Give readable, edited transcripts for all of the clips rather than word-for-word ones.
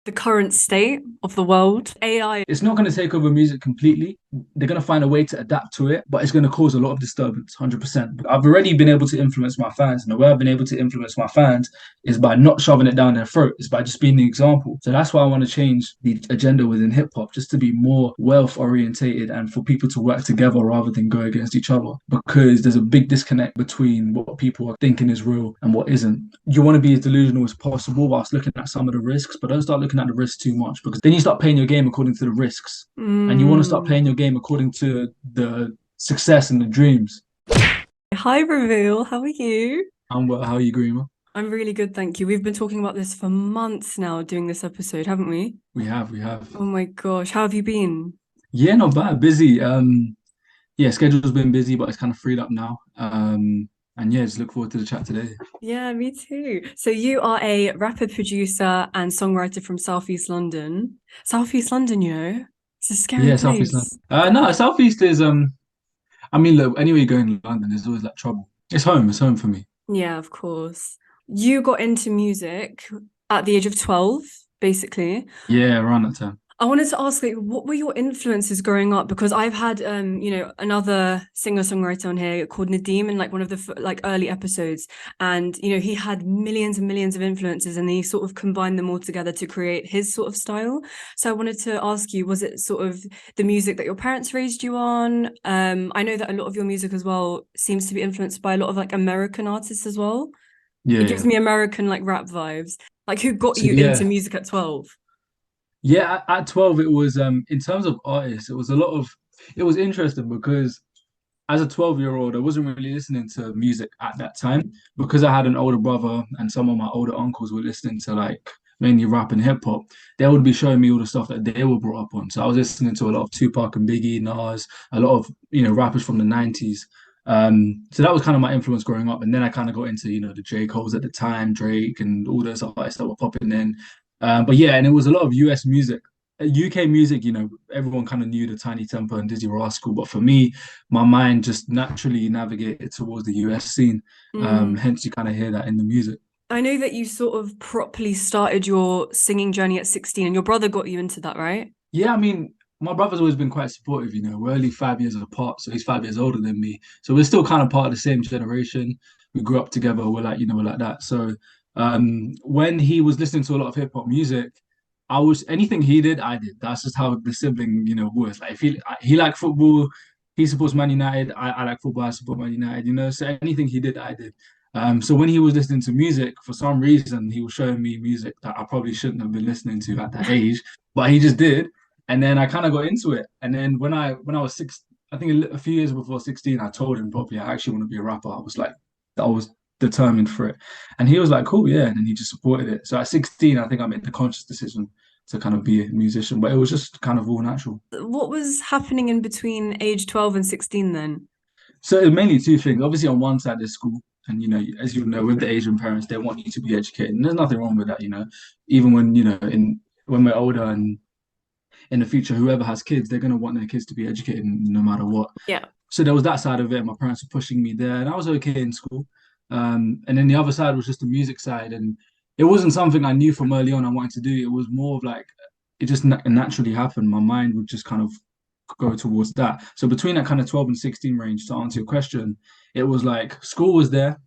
the current state of the world. AI. It's not going to take over music completely. They're going to find a way to adapt to it, but it's going to cause a lot of disturbance, 100%. I've already been able to influence my fans, and the way I've been able to influence my fans is by not shoving it down their throat. It's by just being the example. So that's why I want to change the agenda within hip hop, just to be more wealth orientated and for people to work together rather than go against each other. Because there's a big disconnect between what people are thinking is real and what isn't. You want to be as delusional as possible whilst looking at some of the risks, but don't start looking at the risks too much because then you start playing your game according to the risks. And you want to start Mm. playing your game according to the success and the dreams. Hi, Reveal. How are you? And how are you, Greener? I'm really good, thank you. We've been talking about this for months now, doing this episode, haven't we? We have. Oh my gosh, how have you been? Yeah, not bad. Busy. Yeah, schedule's been busy, but it's kind of freed up now. And yeah, just look forward to the chat today. Yeah, me too. So you are a rapper, producer, and songwriter from Southeast London. Southeast London, it's a scary Yeah, Southeast place. London. No, Southeast is I mean, look, anywhere you go in London, there's always like trouble. It's home. It's home for me. Yeah, of course. You got into music at the age of 12, basically. Yeah, around that time. I wanted to ask, like, what were your influences growing up? Because I've had, another singer-songwriter on here called Nadeem in like one of the like early episodes, and he had millions and millions of influences, and he sort of combined them all together to create his sort of style. So I wanted to ask you, was it sort of the music that your parents raised you on? I know that a lot of your music as well seems to be influenced by a lot of like American artists as well. Yeah, It gives yeah. me American like rap vibes. Like, who got So you into yeah, music at 12? yeah. At 12, it was in terms of artists, it was a lot of. It was interesting because as a 12-year-old, I wasn't really listening to music at that time because I had an older brother and some of my older uncles were listening to like mainly rap and hip hop. They would be showing me all the stuff that they were brought up on. So I was listening to a lot of Tupac and Biggie, Nas, a lot of rappers from the 90s. So that was kind of my influence growing up. And then I kind of got into the J. Cole's at the time, Drake, and all those artists that were popping in. But yeah, and it was a lot of US music. UK music, everyone kind of knew the Tiny Temper and Dizzy Rascal, but for me, my mind just naturally navigated towards the US scene. Hence, you kind of hear that in the music. I know that you sort of properly started your singing journey at 16, and your brother got you into that, right? Yeah, I mean, my brother's always been quite supportive. We're only 5 years apart, so he's 5 years older than me. So we're still kind of part of the same generation. We grew up together. We're like that. So when he was listening to a lot of hip hop music, I was anything he did, I did. That's just how the sibling, was. Like if he liked football, he supports Man United. I like football. I support Man United. So anything he did, I did. So when he was listening to music, for some reason, he was showing me music that I probably shouldn't have been listening to at that age, but he just did. And then I kind of got into it. And then when I was six, I think a few years before 16, I told him properly I actually want to be a rapper. I was determined for it. And he was like, cool, yeah. And then he just supported it. So at 16, I think I made the conscious decision to kind of be a musician, but it was just kind of all natural. What was happening in between age 12 and 16 then? So it was mainly two things. Obviously, on one side, there's school. And, as you know, with the Asian parents, they want you to be educated. And there's nothing wrong with that. Even when we're older and in the future, whoever has kids, they're going to want their kids to be educated no matter what. Yeah. So there was that side of it. My parents were pushing me there, and I was okay in school. And then the other side was just the music side, and it wasn't something I knew from early on I wanted to do. It was more of like it just naturally happened. My mind would just kind of go towards that. So between that kind of 12 and 16 range, to answer your question, it was like school was there,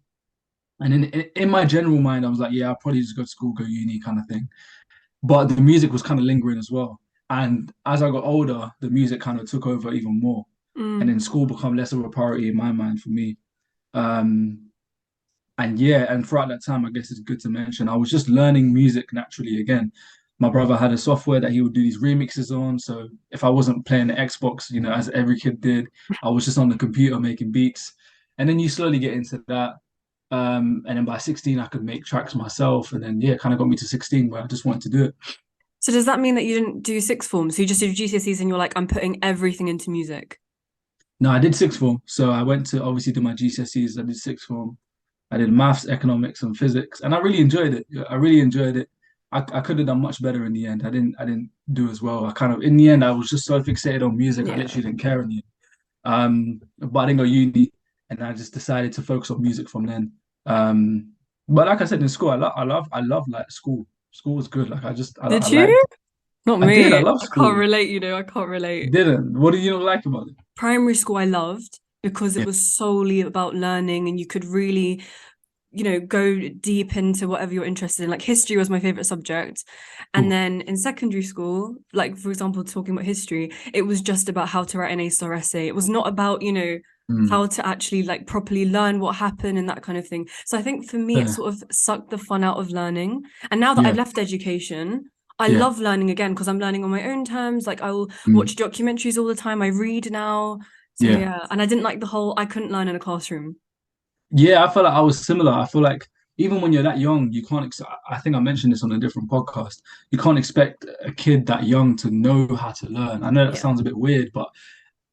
and in my general mind, I was like, yeah, I'll probably just go to school, go uni, kind of thing. But the music was kind of lingering as well. And as I got older, the music kind of took over even more. And Mm. then school become less of a priority in my mind for me. Um, and yeah, and throughout that time, I guess it's good to mention, I was just learning music naturally again. My brother had a software that he would do these remixes on. So if I wasn't playing the Xbox, as every kid did, I was just on the computer making beats. And then you slowly get into that. And then by 16, I could make tracks myself. And then, yeah, kind of got me to 16 where I just wanted to do it. So does that mean that you didn't do sixth form? So you just did GCSEs and you're like, I'm putting everything into music? No, I did sixth form. So I went to obviously do my GCSEs. I did sixth form. I did maths, economics, and physics, and I really enjoyed it. I really enjoyed it. I could have done much better in the end. I didn't do as well. I kind of in the end I was just so fixated on music. I Yeah. literally didn't care in the end. But I didn't go uni, and I just decided to focus on music from then. But like I said in school, I love like school. School was good. Like I Did you? liked. Not I did. I me. love I can't school. relate, I can't relate. Didn't. What did you not like about it? Primary school I loved because it Yeah. was solely about learning and you could really, go deep into whatever you're interested in. Like history was my favorite subject. And Cool. then in secondary school, like for example, talking about history, it was just about how to write an A-star essay. It was not about, Mm. how to actually like properly learn what happened and that kind of thing. So I think for me, it Fair. sort of sucked the fun out of learning. And now that I've Yeah. left education, I Yeah. love learning again because I'm learning on my own terms. Like I'll Mm. watch documentaries all the time. I read now. So Yeah. yeah, and I didn't like the whole I couldn't learn in a classroom. Yeah, I feel like I was similar. I feel like even when you're that young, you can't. I think I mentioned this on a different podcast. You can't expect a kid that young to know how to learn. I know that Yeah. sounds a bit weird, but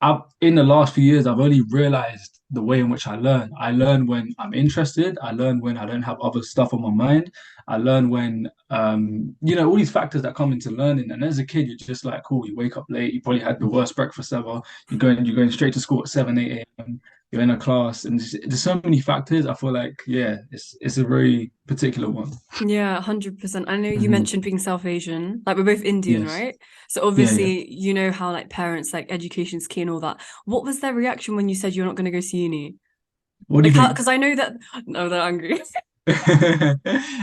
I've in the last few years, I've only realized the way in which I learn. I learn when I'm interested. I learn when I don't have other stuff on my mind. I learn when, all these factors that come into learning. And as a kid, you're just like, cool. You wake up late. You probably had the worst breakfast ever. You're going straight to school at 7, 8 a.m. You're in a class, and there's so many factors. I feel like, yeah, it's a very particular one. Yeah, 100%. I know you Mhm. mentioned being South Asian. Like we're both Indian, Yes. right? So Yeah, yeah. obviously, you know how like parents like education's key and all that. What was their reaction when you said you're not going to go to uni? What do Like you how? think? Because I know that. No, they're angry.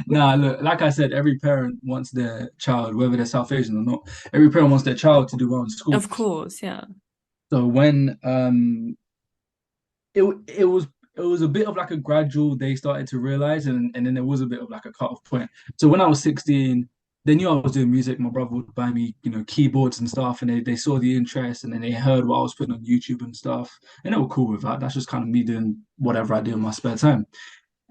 Nah, look, like I said, every parent wants their child, whether they're South Asian or not, every parent wants their child to do well in school. Of course, yeah. So when it was a bit of like a gradual, they started to realize, and then there was a bit of like a cut-off point. So when I was 16, they knew I was doing music. My brother would buy me, keyboards and stuff, and they saw the interest, and then they heard what I was putting on YouTube and stuff, and they were cool with that. That's just kind of me doing whatever I do in my spare time.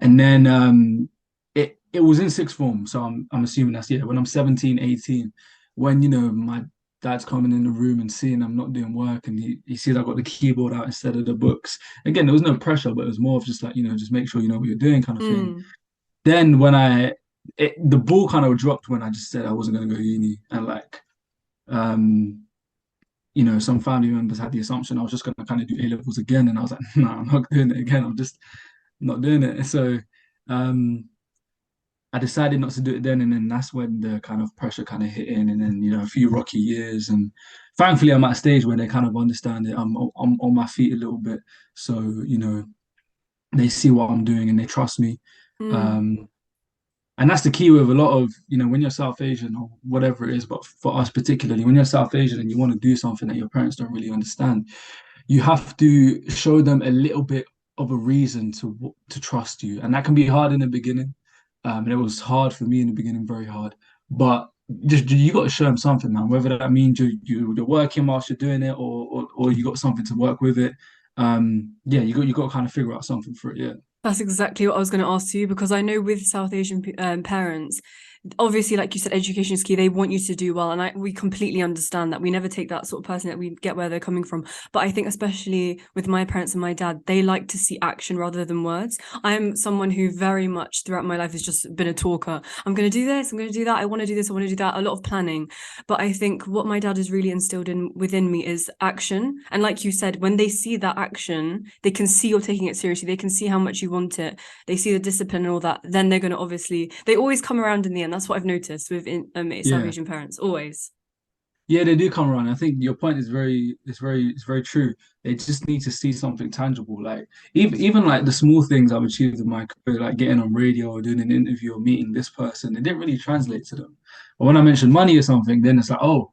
And then it was in sixth form, so I'm assuming that's, yeah, when I'm 17, 18, when my dad's coming in the room and seeing I'm not doing work, and he sees I got the keyboard out instead of the books. Again, there was no pressure, but it was more of just like, just make sure you know what you're doing kind of thing. Mm, Then the ball kind of dropped when I just said I wasn't going to go to uni, and like um some family members had the assumption I was just going to kind of do A levels again, and I was like, no, I'm not doing it again. I'm just not doing it. So um, I decided not to do it then, and then that's when the kind of pressure kind of hit in, and then a few rocky years, and thankfully I'm at a stage where they kind of understand it. I'm on my feet a little bit, so they see what I'm doing and they trust me. mm, Um, and that's the key with a lot of when you're South Asian or whatever it is, but for us particularly, when you're South Asian and you want to do something that your parents don't really understand, you have to show them a little bit of a reason to trust you, and that can be hard in the beginning. And it was hard for me in the beginning, very hard. But just you got to show them something, man. Whether that means you're working whilst you're doing it, or you got something to work with it. Yeah, you got to kind of figure out something for it. Yeah, that's exactly what I was going to ask you because I know with South Asian parents, obviously, like you said, education is key. They want you to do well, and we completely understand that. We never take that sort of person that we get where they're coming from. But I think, especially with my parents and my dad, they like to see action rather than words. I am someone who very much throughout my life has just been a talker. I'm going to do this. I'm going to do that. I want to do this. I want to do that. A lot of planning. But I think what my dad has really instilled in within me is action. And like you said, when they see that action, they can see you're taking it seriously. They can see how much you want it. They see the discipline and all that. Then they're going to obviously, they always come around in the end. That's what I've noticed with South yeah, Asian parents, always. yeah. They do come around. I think your point is very true. They just need to see something tangible. Like even like the small things I've achieved in my career, like getting on radio or doing an interview or meeting this person, it didn't really translate to them. But when I mentioned money or something, then it's like, oh.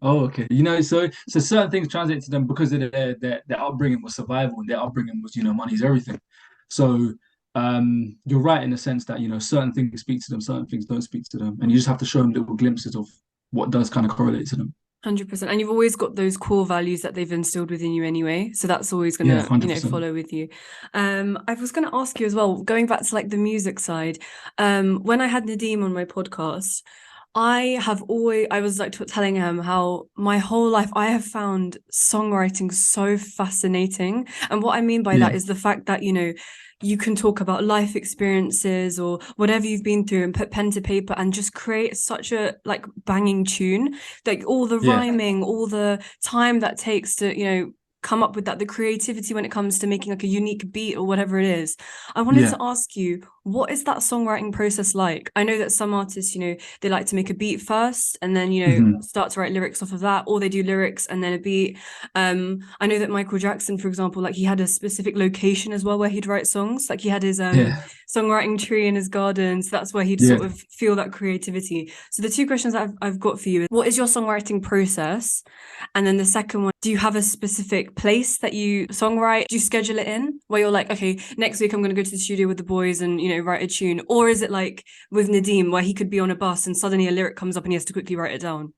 Oh, okay. So certain things translate to them because of their upbringing was survival, and their upbringing was, money's everything. So you're right in the sense that, certain things speak to them, certain things don't speak to them. And you just have to show them little glimpses of what does kind of correlate to them. 100%. And you've always got those core values that they've instilled within you anyway. So that's always Yeah, gonna, 100%. follow with you. I was gonna ask you as well, going back to like the music side, when I had Nadeem on my podcast, I was like telling him how my whole life I have found songwriting so fascinating. And what I mean by that Yeah, is the fact that, you can talk about life experiences or whatever you've been through and put pen to paper and just create such a like banging tune. Like all the yeah, rhyming, all the time that takes to, come up with that, the creativity when it comes to making like a unique beat or whatever it is. I wanted yeah. to ask you, what is that songwriting process like? I know that some artists, they like to make a beat first and then, Hmm. start to write lyrics off of that, or they do lyrics and then a beat. I know that Michael Jackson, for example, like he had a specific location as well where he'd write songs. Like he had his Yeah, songwriting tree in his garden. So that's where he'd yeah. sort of feel that creativity. So the two questions that I've got for you is, what is your songwriting process? And then the second one, do you have a specific place that you songwrite? Do you schedule it in where you're like, okay, next week I'm going to go to the studio with the boys and, write a tune? Or is it like with Nadeem where he could be on a bus and suddenly a lyric comes up and he has to quickly write it down?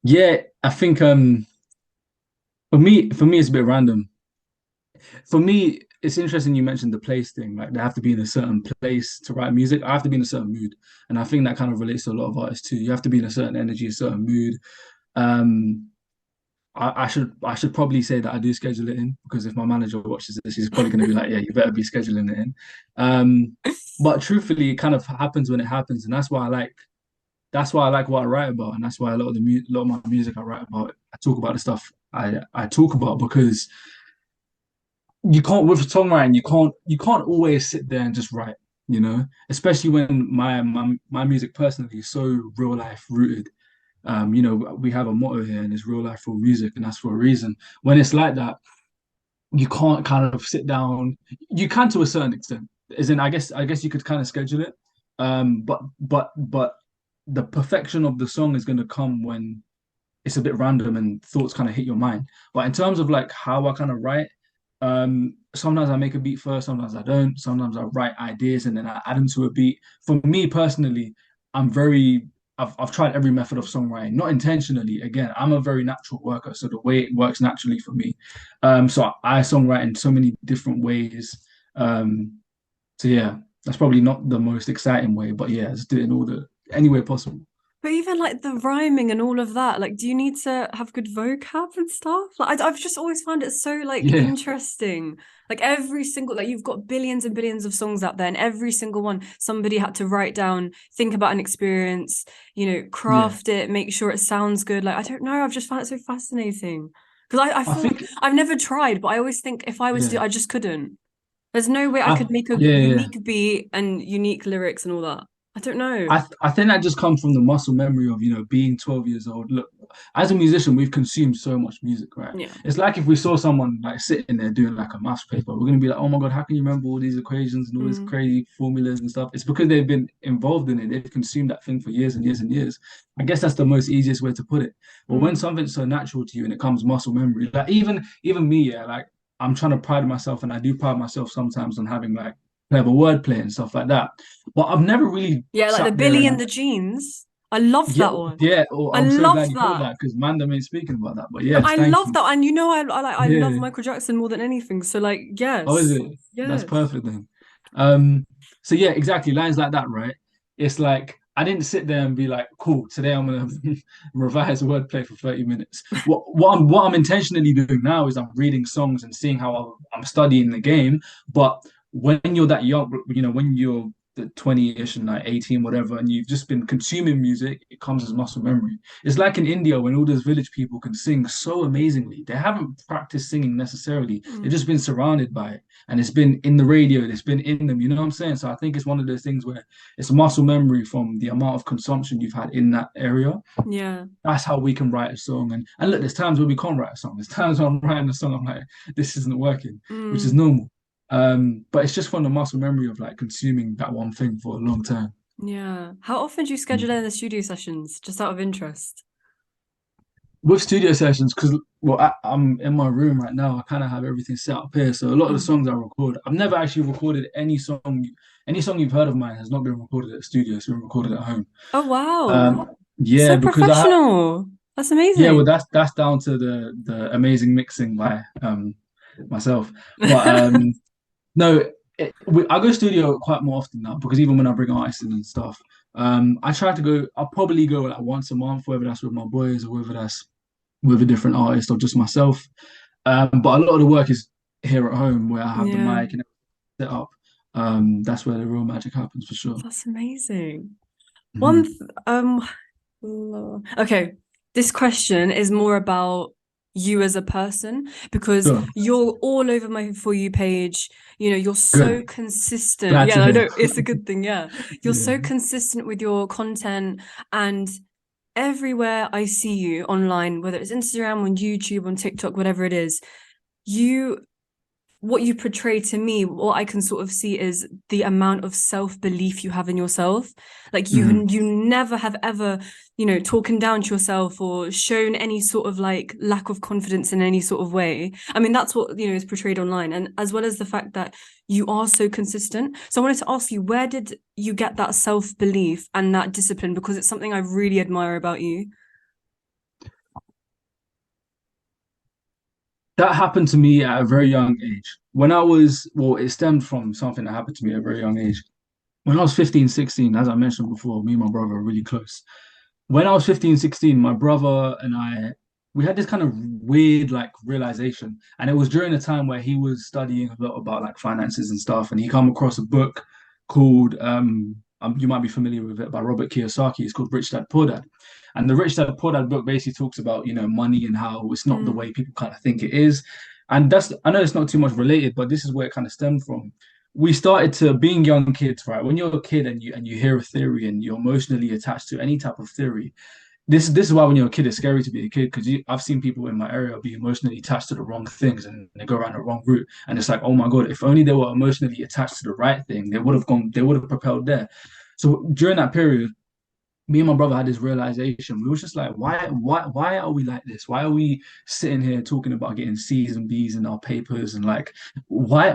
Yeah, I think for me it's a bit random. For me, it's interesting you mentioned the place thing. Like they have to be in a certain place to write music. I have to be in a certain mood. And I think that kind of relates to a lot of artists too. You have to be in a certain energy, a certain mood. Um, I should probably say that I do schedule it in because if my manager watches this, he's probably going to be like, "Yeah, you better be scheduling it in." Um, but truthfully, it kind of happens when it happens, and that's why I like what I write about, and that's why a lot of my music I write about, I talk about the stuff I talk about because you can't with songwriting, you can't always sit there and just write, especially when my music personally is so real life rooted. We have a motto here, and it's real life, real music, and that's for a reason. When it's like that, you can't kind of sit down. You can to a certain extent, as in, I guess you could kind of schedule it, but the perfection of the song is going to come when it's a bit random and thoughts kind of hit your mind. But in terms of like how I kind of write, sometimes I make a beat first, sometimes I don't. Sometimes I write ideas and then I add them to a beat. For me personally, I'm very I've tried every method of songwriting, not intentionally. Again, I'm a very natural worker, so the way it works naturally for me. So I songwrite in so many different ways. Um, so yeah, that's probably not the most exciting way, but yeah, just do it in all the any way possible. But even like the rhyming and all of that, like, do you need to have good vocab and stuff? Like, I've just always found it so like Yeah, interesting. Like every single, like you've got billions and billions of songs out there, and every single one somebody had to write down, think about an experience, yeah. craft it, make sure it sounds good. Like I don't know, I've just found it so fascinating because I I thought think I've never tried, but I always think if I was to do, yeah. I just couldn't. There's no way I could make a Yeah, yeah. unique beat and unique lyrics and all that. I don't know. I think that just comes from the muscle memory of, being 12 years old. Look, as a musician, we've consumed so much music, right? Yeah. It's like if we saw someone like sitting there doing like a maths paper, we're gonna be like, oh my God, how can you remember all these equations and all these Mm, crazy formulas and stuff? It's because they've been involved in it. They've consumed that thing for years and years and years. I guess that's the most easiest way to put it. But when mm. something's so natural to you and it comes muscle memory, like even me, yeah, like I'm trying to pride myself and I do pride myself sometimes on having like clever wordplay and stuff like that. But I've never really Yeah, like the sat there Billy and and the Jeans. I love yeah, that one. yeah. Oh, I I'm so glad love you caught that. that because Mandem ain't speaking about that. But No, yes, I thank love you. that. And I love Yeah. Michael Jackson more than anything. So like, Oh, is yes. it? That's Yes. perfect then. Um, so yeah, exactly. Lines like that, right? It's like I didn't sit there and be like, cool, today I'm gonna revise wordplay for 30 minutes. What I'm intentionally doing now is I'm reading songs and seeing how I'm studying the game. But when you're that young, when you're the 20-ish and like 18, whatever, and you've just been consuming music, it comes as muscle memory. It's like in India when all those village people can sing so amazingly. They haven't practiced singing necessarily. They've Mm, just been surrounded by it and it's been in the radio, it's been in them, you know what I'm saying? So I think it's one of those things where it's muscle memory from the amount of consumption you've had in that area. yeah. That's how we can write a song. And look, there's times where we can't write a song. There's times when I'm writing a song, I'm like, this isn't working, which is Mm, normal. But it's just from the muscle memory of like consuming that one thing for a long time. yeah. How often do you schedule in the studio sessions, just out of interest? With studio sessions, because I'm in my room right now, I kind of have everything set up here. So a lot of the Mm. songs I record, I've never actually recorded any song. Any song you've heard of mine has not been recorded at the studio. It's been recorded at home. Oh wow. Yeah, So because I have, professional. That's yeah, well, amazing. that's down to the amazing mixing by myself. But no, I go studio quite more often now because even when I bring artists in and stuff, I try to go. I'll probably go like once a month, whether that's with my boys or whether that's with a different artist or just myself. But a lot of the work is here at home where I have the Yeah, mic and set up. That's where the real magic happens for sure. that's amazing. One, Mhm. okay, this question is more about you as a person, because Sure. you're all over my For You page. You know, you're so Good. consistent. Glad Yeah, to I hear. know it's a good thing. Yeah, you're Yeah. so consistent with your content, and everywhere I see you online, whether it's Instagram, on YouTube, on TikTok, whatever it is, you what you portray to me, what I can sort of see is the amount of self-belief you have in yourself. Like Mhm. you never have ever, talking down to yourself or shown any sort of like lack of confidence in any sort of way. I mean, that's what, is portrayed online. And as well as the fact that you are so consistent. So I wanted to ask you, where did you get that self-belief and that discipline? Because it's something I really admire about you. That happened to me at a very young age. When I was, well, it stemmed from something that happened to me at a very young age. When I was 15, 16, as I mentioned before, me and my brother are really close. When I was 15, 16, my brother and I, we had this kind of weird like realization. And it was during a time where he was studying a lot about like finances and stuff. And he come across a book called, you might be familiar with it, by Robert Kiyosaki. It's called Rich Dad Poor Dad. And the Rich Dad Poor Dad book basically talks about, money and how it's not the Mm, way people kind of think it is. And that's, I know it's not too much related, but this is where it kind of stemmed from. We started to being young kids, right? When you're a kid and you hear a theory and you're emotionally attached to any type of theory, this is why when you're a kid it's scary to be a kid, because I've seen people in my area be emotionally attached to the wrong things and they go around the wrong route, and it's like, oh my god, if only they were emotionally attached to the right thing, they would have propelled there. So during that period, me and my brother had this realization. We was just like, why are we like this? Why are we sitting here talking about getting C's and B's in our papers, and like, why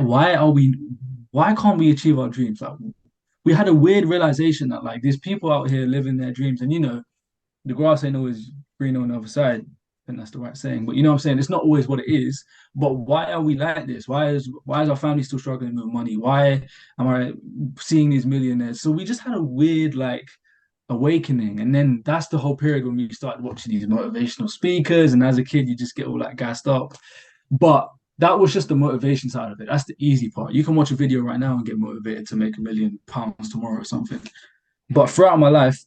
can't we achieve our dreams? Like, we had a weird realization that like there's people out here living their dreams, and the grass ain't always green on the other side. I think that's the right saying. But you know what I'm saying? It's not always what it is. But why are we like this? Why is our family still struggling with money? Why am I seeing these millionaires? So we just had a weird like awakening. And then that's the whole period when we started watching these motivational speakers. And as a kid, you just get all like gassed up. But that was just the motivation side of it. That's the easy part. You can watch a video right now and get motivated to make £1 million tomorrow or something. But throughout my life,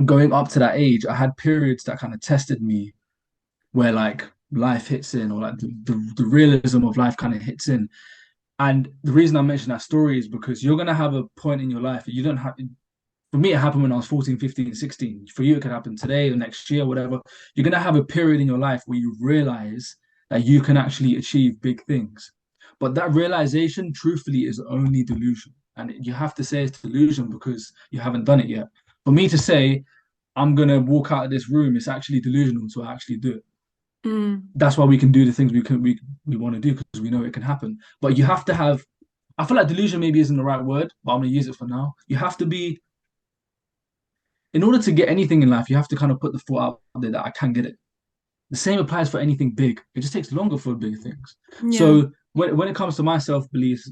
going up to that age, I had periods that kind of tested me where like life hits in, or like the realism of life kind of hits in. And the reason I mention that story is because you're gonna have a point in your life that you don't have. For me, it happened when I was 14, 15, 16. For you, it could happen today or next year, whatever. You're gonna have a period in your life where you realize that you can actually achieve big things. But that realization, truthfully, is only delusion. And you have to say it's delusion because you haven't done it yet. For me to say, I'm gonna walk out of this room, it's actually delusional to actually do it. mm, That's why we can do the things we want to do, because we know it can happen. But you have to have, I feel like delusion maybe isn't the right word, but I'm gonna use it for now. You have to be, in order to get anything in life, you have to kind of put the thought out there that I can get it. The same applies for anything big. It just takes longer for big things. yeah. So when it comes to my self belief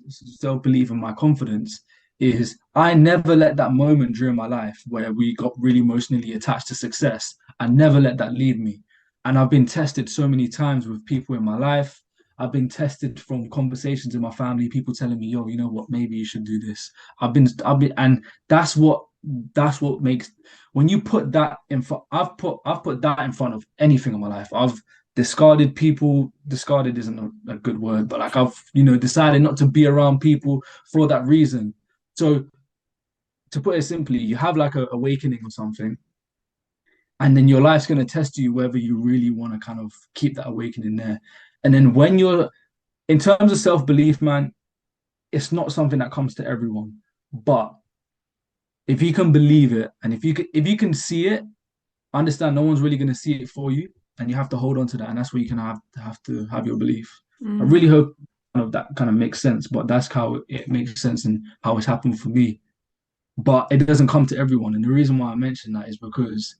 and my confidence, is I never let that moment during my life where we got really emotionally attached to success. I never let that leave me. And I've been tested so many times with people in my life. I've been tested from conversations in my family, people telling me, yo, you know what, maybe you should do this. And that's what makes, when you put that in front, I've put that in front of anything in my life. I've discarded people. Discarded isn't a good word, but like I've decided not to be around people for that reason. So to put it simply, you have like a awakening or something, and then your life's going to test you whether you really want to kind of keep that awakening there. And then when you're, in terms of self-belief, man, it's not something that comes to everyone. But if you can believe it, and if you can see it, understand no one's really going to see it for you, and you have to hold on to that, and that's where you can have your belief. I Mm. really hope that kind of makes sense, but that's how it makes sense and how it's happened for me. But it doesn't come to everyone, and the reason why I mention that is because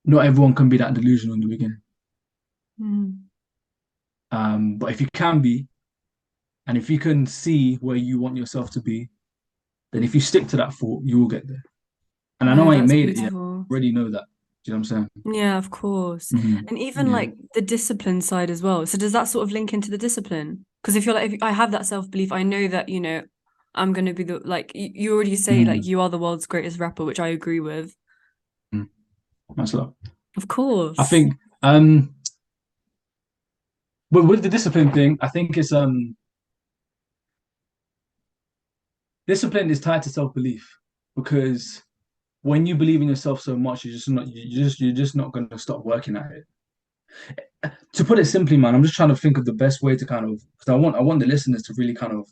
not everyone can be that delusional in the beginning. Mm. But if you can be, and if you can see where you want yourself to be, then if you stick to that thought, you will get there. And I know No, I ain't that's made it yet. beautiful. I already know that. Do you know what I'm saying? Yeah, of course. And even Yeah. like the discipline side as well. So does that sort of link into the discipline? Because if you're like, if I have that self-belief, I know that, I'm gonna be the like you already say like Mm. you are the world's greatest rapper, which I agree with. Mm. That's a lot. Of I course. think um But with the discipline thing, I think it's discipline is tied to self-belief because when you believe in yourself so much, you're just not gonna stop working at it. To put it simply, man, I'm just trying to think of the best way to kind of because I want the listeners to really kind of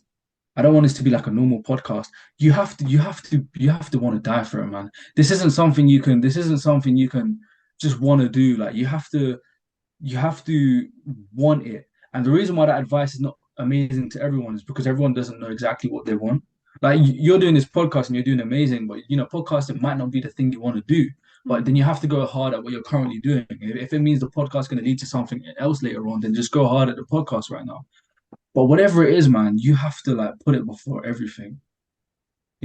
I don't want this to be like a normal podcast. You have to want to die for it, man. This isn't something you can just want to do. Like you have to want it. And the reason why that advice is not amazing to everyone is because everyone doesn't know exactly what they want. Like you're doing this podcast and you're doing amazing, but podcasting might not be the thing you want to do. But then you have to go hard at what you're currently doing. If it means the podcast is going to lead to something else later on, then just go hard at the podcast right now. But whatever it is, man, you have to like put it before everything.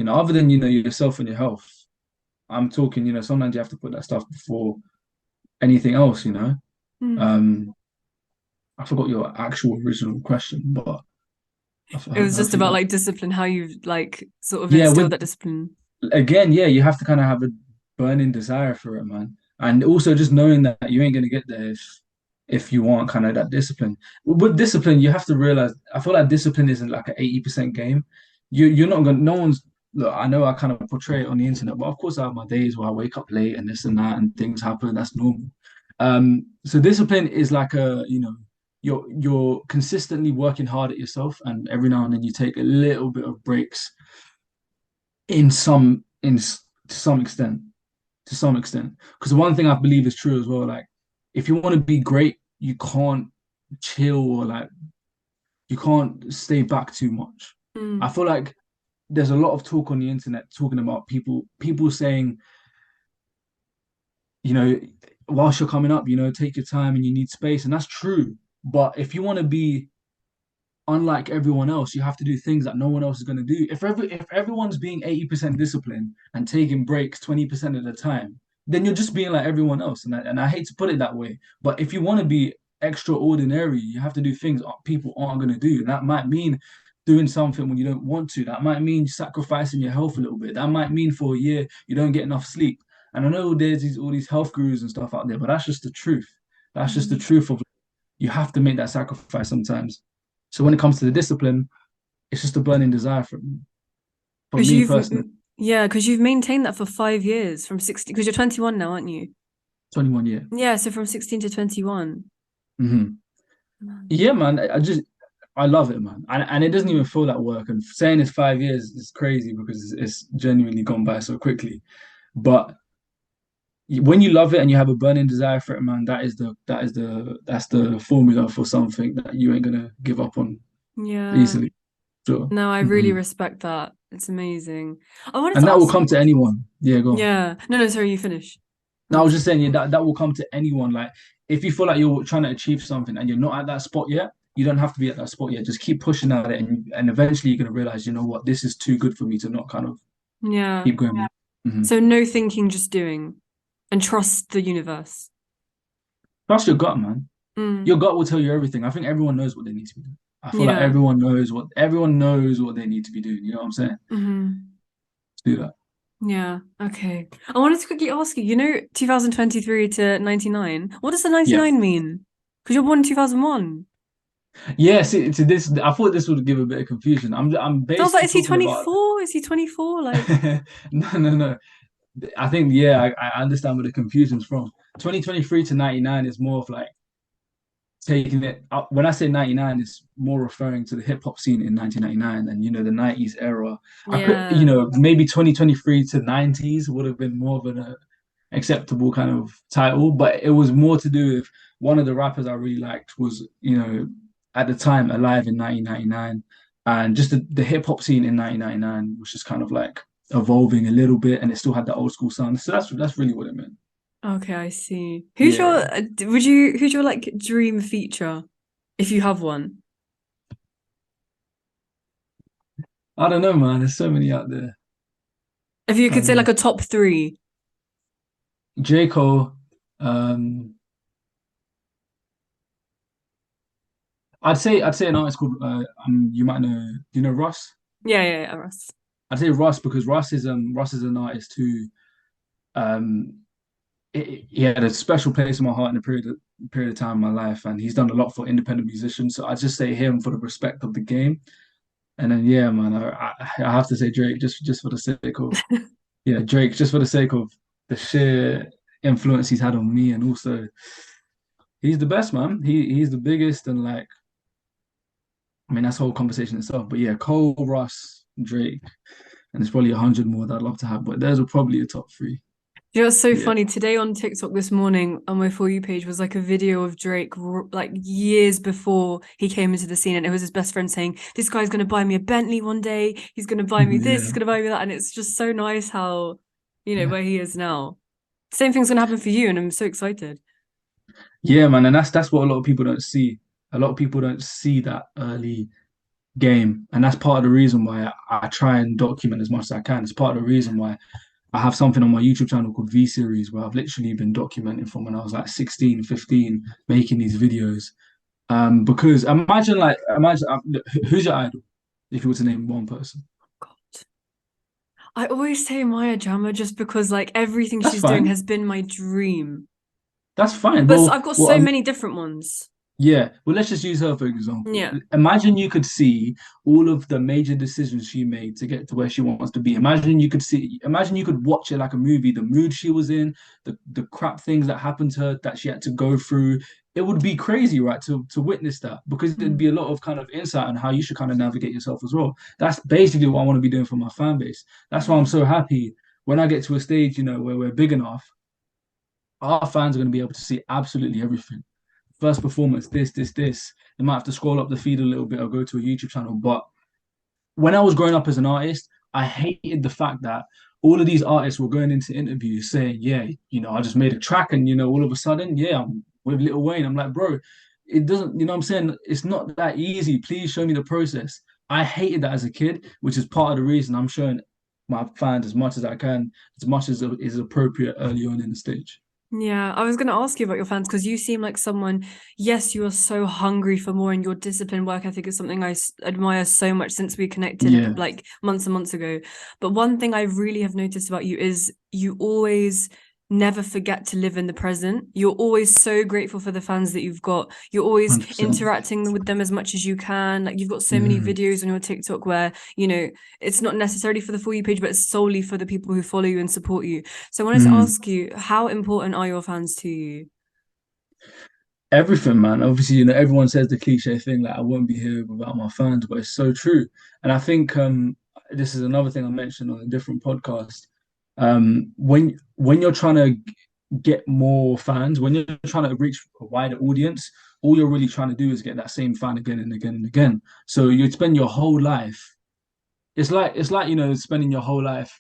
Other than yourself and your health. I'm talking, sometimes you have to put that stuff before anything else. Mm. Um, I forgot your actual original question, but It was just hopefully about that. like discipline, how you've like sort of Yeah, instilled with that discipline. again, yeah, you have to kind of have a burning desire for it, man. And also just knowing that you ain't gonna get there if you want kind of that discipline. With discipline, you have to realize I feel like discipline isn't like an 80% game. You're not gonna no one's look, I know I kind of portray it on the internet, but of course I have my days where I wake up late and this and that and things happen. That's normal. So discipline is like you're consistently working hard at yourself and every now and then you take a little bit of breaks in some in to some extent because the one thing I believe is true as well, like if you want to be great you can't chill or like you can't stay back too much. I Mm. feel like there's a lot of talk on the internet talking about people saying, you know whilst you're coming up, take your time and you need space, and that's true. But if you want to be unlike everyone else, you have to do things that no one else is going to do. If everyone's being 80% disciplined and taking breaks 20% of the time, then you're just being like everyone else. And I hate to put it that way, but if you want to be extraordinary, you have to do things people aren't going to do. And that might mean doing something when you don't want to. That might mean sacrificing your health a little bit. That might mean for a year you don't get enough sleep. And I know there's all these health gurus and stuff out there, but that's just the truth. That's just the Mm. truth of you have to make that sacrifice sometimes. So when it comes to the discipline, it's just a burning desire for Because me you've personally. yeah, because you've maintained that for 5 years from 16, because you're 21 now, aren't you? 21 year. Yeah, so from 16 to 21. Hmm. Yeah, man. I love it, man. And it doesn't even feel like work. And saying it's 5 years is crazy because it's genuinely gone by so quickly. But when you love it and you have a burning desire for it, man, that's the formula for something that you ain't gonna give up on Yeah. easily. Sure. No, I really Hmm. respect that. It's amazing. I wanted And to that will ask come you. to anyone. Yeah, go on. Yeah. No, no, sorry, you finish. I No, I was wanted just to. saying, yeah, that will come to anyone. Like, if you feel like you're trying to achieve something and you're not at that spot yet, you don't have to be at that spot yet. Just keep pushing at it, and eventually you're gonna realize, you know what, this is too good for me to not kind of Yeah. keep going. Yeah. Hmm. So no thinking, just doing, and trust the universe. Trust your gut, man. Your Mm. gut will tell you everything. I think everyone knows what they need to be doing. I feel like Yeah. everyone knows what they need to be doing. You know what I'm saying? Hmm. Let's do that. Yeah. Okay. I wanted to quickly ask you, 2023 to 99, what does the Yeah. 99 mean? Because you're born in 2001. Yeah. See, to this, I thought this would give a bit of confusion. I'm So I was like, basically is he talking about. 24? Is he 24? Like, No, no, no. I think yeah, I understand where the confusion's from. 2023 to 99 is more of like taking it up. When I say 99, it's more referring to the hip hop scene in 1999 and the 90s era. I could, yeah. maybe 2023 to 90s would have been more of an acceptable kind of title, but it was more to do with one of the rappers I really liked was, at the time alive in 1999, and just the hip hop scene in 1999 was just kind of like evolving a little bit, and it still had that old school sound. So that's really what it meant. Okay, I see. Yeah, Who's your like dream feature, if you have one? I don't know, man. There's so many out there. If you could say Um, like a top three. J. Cole. Um, I'd say an artist called you might know. Do you know Russ? Yeah, yeah, yeah, Russ. I'd say Russ because Russ is an artist who um he had a special place in my heart in a period of time in my life, and he's done a lot for independent musicians. So I just say him for the respect of the game. And then yeah, man, I have to say Drake just for the sake of Drake just for the sake of the sheer influence he's had on me, and also he's the best, man. He's the biggest, and like I mean that's a whole conversation itself. But yeah, Cole, Russ, Drake, and there's probably 100 more that I'd love to have, but those are probably the top three. You know, it's so Yeah, funny. Today on TikTok this morning on my For You page was like a video of Drake like years before he came into the scene. And it was his best friend saying, this guy's going to buy me a Bentley one day. He's going to buy me this. He's yeah, going to buy me that. And it's just so nice how, yeah. where he is now. Same thing's going to happen for you. And I'm so excited. Yeah, man, and that's what a lot of people don't see. A lot of people don't see that early game, and that's part of the reason why I try and document as much as I can. It's part of the reason why I have something on my YouTube channel called V Series, where I've literally been documenting from when I was like 16, 15, making these videos. Because imagine who's your idol if you were to name one person? God. I always say Maya Jama just because like everything That's she's doing fine. has been my dream. That's fine. But Well, I've got well, so many different ones. yeah, well, let's just use her for example. Yeah. Imagine you could see all of the major decisions she made to get to where she wants to be. Imagine you could watch it like a movie, the mood she was in, the crap things that happened to her that she had to go through. It would be crazy, right, to witness that because there'd be a Mm. lot of kind of insight on how you should kind of navigate yourself as well. That's basically what I want to be doing for my fan base. That's why I'm Yeah. so happy when I get to a stage, where we're big enough, our fans are going to be able to see absolutely everything first performance, this. They might have to scroll up the feed a little bit or go to a YouTube channel. But when I was growing up as an artist, I hated the fact that all of these artists were going into interviews saying, yeah, I just made a track and, all of a sudden, yeah, I'm with Lil Wayne. I'm like, bro, it doesn't, what I'm saying? It's not that easy. Please show me the process. I hated that as a kid, which is part of the reason I'm showing my fans as much as I can, as much as is appropriate early on in the stage. Yeah, I was going to ask you about your fans because you seem like someone, yes, you are so hungry for more, and your discipline work ethic is something I admire so much since we connected Yeah, like months and months ago. But one thing I really have noticed about you is you always never forget to live in the present. You're always so grateful for the fans that you've got. You're always 100%. interacting with them as much as you can. Like you've got so many Mm, videos on your TikTok where, it's not necessarily for the For You page, but it's solely for the people who follow you and support you. So I wanted to mm. ask you, how important are your fans to you? Everything, man. Obviously, everyone says the cliche thing like I won't be here without my fans, but it's so true. And I think this is another thing I mentioned on a different podcast. When you're trying to get more fans, when you're trying to reach a wider audience, all you're really trying to do is get that same fan again and again and again. So you'd spend your whole life. It's like spending your whole life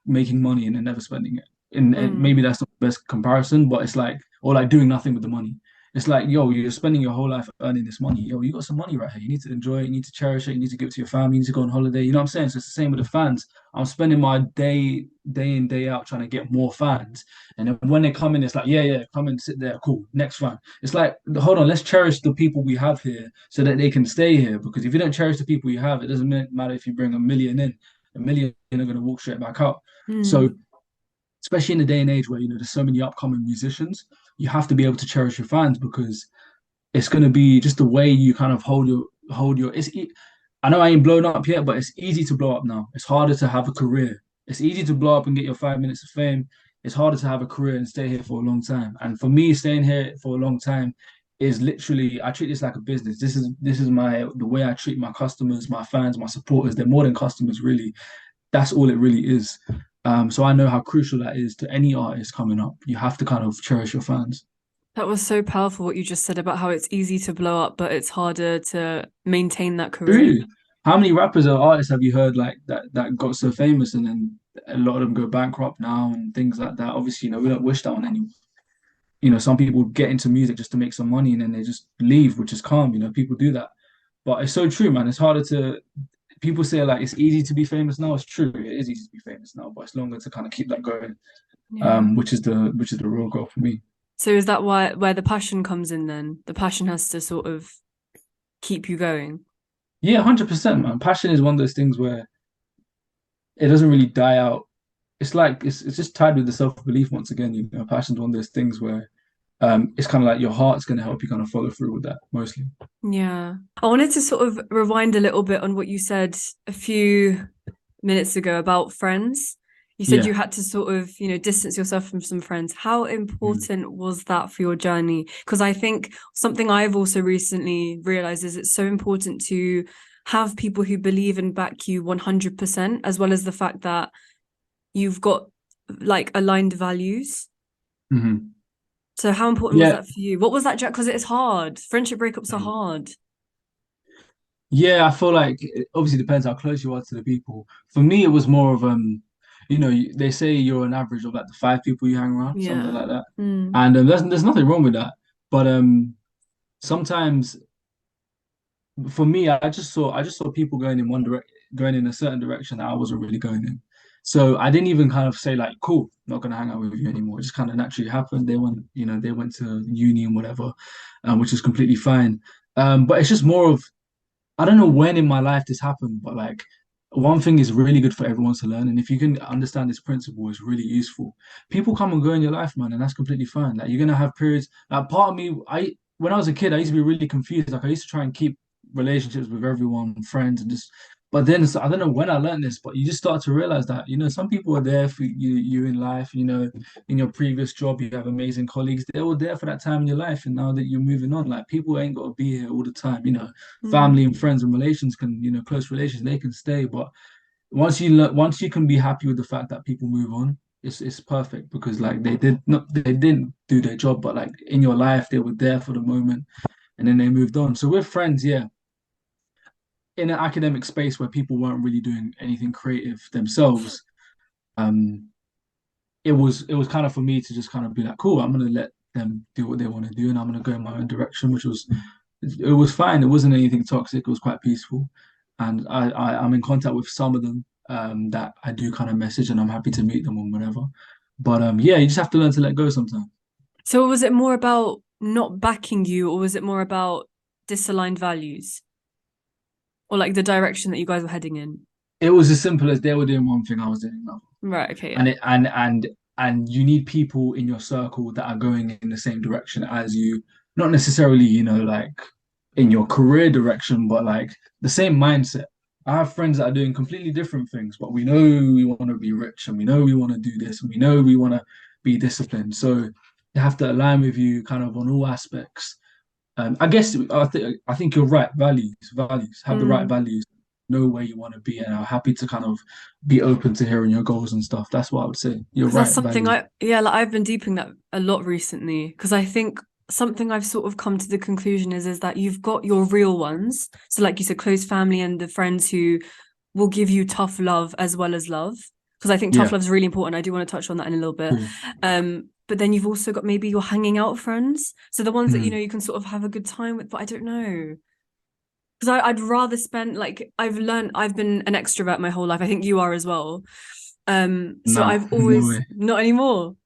making money and then never spending it. And Mm. maybe that's not the best comparison, but it's like or like doing nothing with the money. It's like, yo, you're spending your whole life earning this money. Yo, you got some money right here. You need to enjoy it. You need to cherish it. You need to give it to your family. You need to go on holiday. You know what I'm saying? So it's the same with the fans. I'm spending my day in, day out trying to get more fans. And then when they come in, it's like, yeah, come and sit there. Cool. Next fan. It's like, hold on, let's cherish the people we have here so that they can stay here. Because if you don't cherish the people you have, it doesn't matter if you bring a million in. A million are going to walk straight back out. So Mm. especially in the day and age where there's so many upcoming musicians, you have to be able to cherish your fans because it's going to be just the way you kind of hold your. I know I ain't blown up yet, but it's easy to blow up now. It's harder to have a career. It's easy to blow up and get your 5 minutes of fame. It's harder to have a career and stay here for a long time. And for me, staying here for a long time is literally I treat this like a business. This is the way I treat my customers, my fans, my supporters. They're more than customers, really. That's all it really is. So I know how crucial that is to any artist coming up. You have to kind of cherish your fans. That was so powerful what you just said about how it's easy to blow up, but it's harder to maintain that career. True. How many rappers or artists have you heard like that got so famous and then a lot of them go bankrupt now and things like that? Obviously, we don't wish that on anyone. Some people get into music just to make some money and then they just leave, which is calm. People do that. But it's so true, man. It's harder to people say like it's easy to be famous now. It's true, it is easy to be famous now, but it's longer to kind of keep that going. Yeah. Which is the real goal for me. So is that where the passion comes in then? The passion has to sort of keep you going. Yeah, 100%, man. Passion is one of those things where it doesn't really die out. it's just tied with the self-belief once again. Passion's one of those things where it's kind of like your heart's going to help you kind of follow through with that mostly. Yeah. I wanted to sort of rewind a little bit on what you said a few minutes ago about friends. You said Yeah. you had to sort of, distance yourself from some friends. How Mm. important was that for your journey? Because I think something I've also recently realized is it's so important to have people who believe and back you 100%, as well as the fact that you've got like aligned values. Hmm. So how important was Yeah, that for you? What was that, Jack? Because it's hard. Friendship breakups are hard. yeah. I feel like it obviously depends how close you are to the people. For me, it was more of they say you're an average of like the five people you hang around, something Yeah. like that, Mm. and there's nothing wrong with that. But sometimes for me, I just saw people going in a certain direction that I wasn't really going in. So I didn't even kind of say like, cool, not gonna hang out with you anymore. It just kind of naturally happened. They went to uni and whatever, which is completely fine. But it's just more of I don't know when in my life this happened, but like one thing is really good for everyone to learn, and if you can understand this principle, it's really useful. People come and go in your life, man, and that's completely fine. Like you're gonna have periods. Like part of me, I when I was a kid, I used to be really confused. Like I used to try and keep relationships with everyone, friends, and just. But then I don't know when I learned this, but you just start to realize that some people are there for you in life. In your previous job, you have amazing colleagues. They were there for that time in your life, and now that you're moving on, like people ain't got to be here all the time. Family Mm. and friends and relations can, close relations, they can stay. But once you can be happy with the fact that people move on, it's perfect because like they didn't do their job, but like in your life they were there for the moment and then they moved on. So with friends, yeah, in an academic space where people weren't really doing anything creative themselves, um, it was kind of for me to just kind of be like, cool, I'm gonna let them do what they want to do and I'm gonna go in my own direction, which was it was fine. It wasn't anything toxic. It was quite peaceful, and I'm in contact with some of them that I do kind of message, and I'm happy to meet them or whatever. But yeah, you just have to learn to let go sometimes. So was it more about not backing you, or was it more about disaligned values, or like the direction that you guys were heading in? It was as simple as they were doing one thing, I was doing another, Right. Okay. Yeah. and you need people in your circle that are going in the same direction as you, not necessarily like in your career direction, but like the same mindset. I have friends that are doing completely different things, but we know we want to be rich and we know we want to do this and we know we want to be disciplined. So they have to align with you kind of on all aspects. I guess I think you're right. Values, have the right Mm. values, know where you want to be, and are happy to kind of be open to hearing your goals and stuff. That's what I would say. You're Because that's right. something Values. like I've been deeping that a lot recently. Because I think something I've sort of come to the conclusion is that you've got your real ones. So like you said, close family and the friends who will give you tough love as well as love. Because I think tough Yeah. love is really important. I do want to touch on that in a little bit. Cool. But then you've also got maybe your hanging out friends. So the ones that Mm. you can sort of have a good time with, but I don't know. Because I'd rather spend like I've been an extrovert my whole life. I think you are as well. So Nah, I've no always way. not anymore.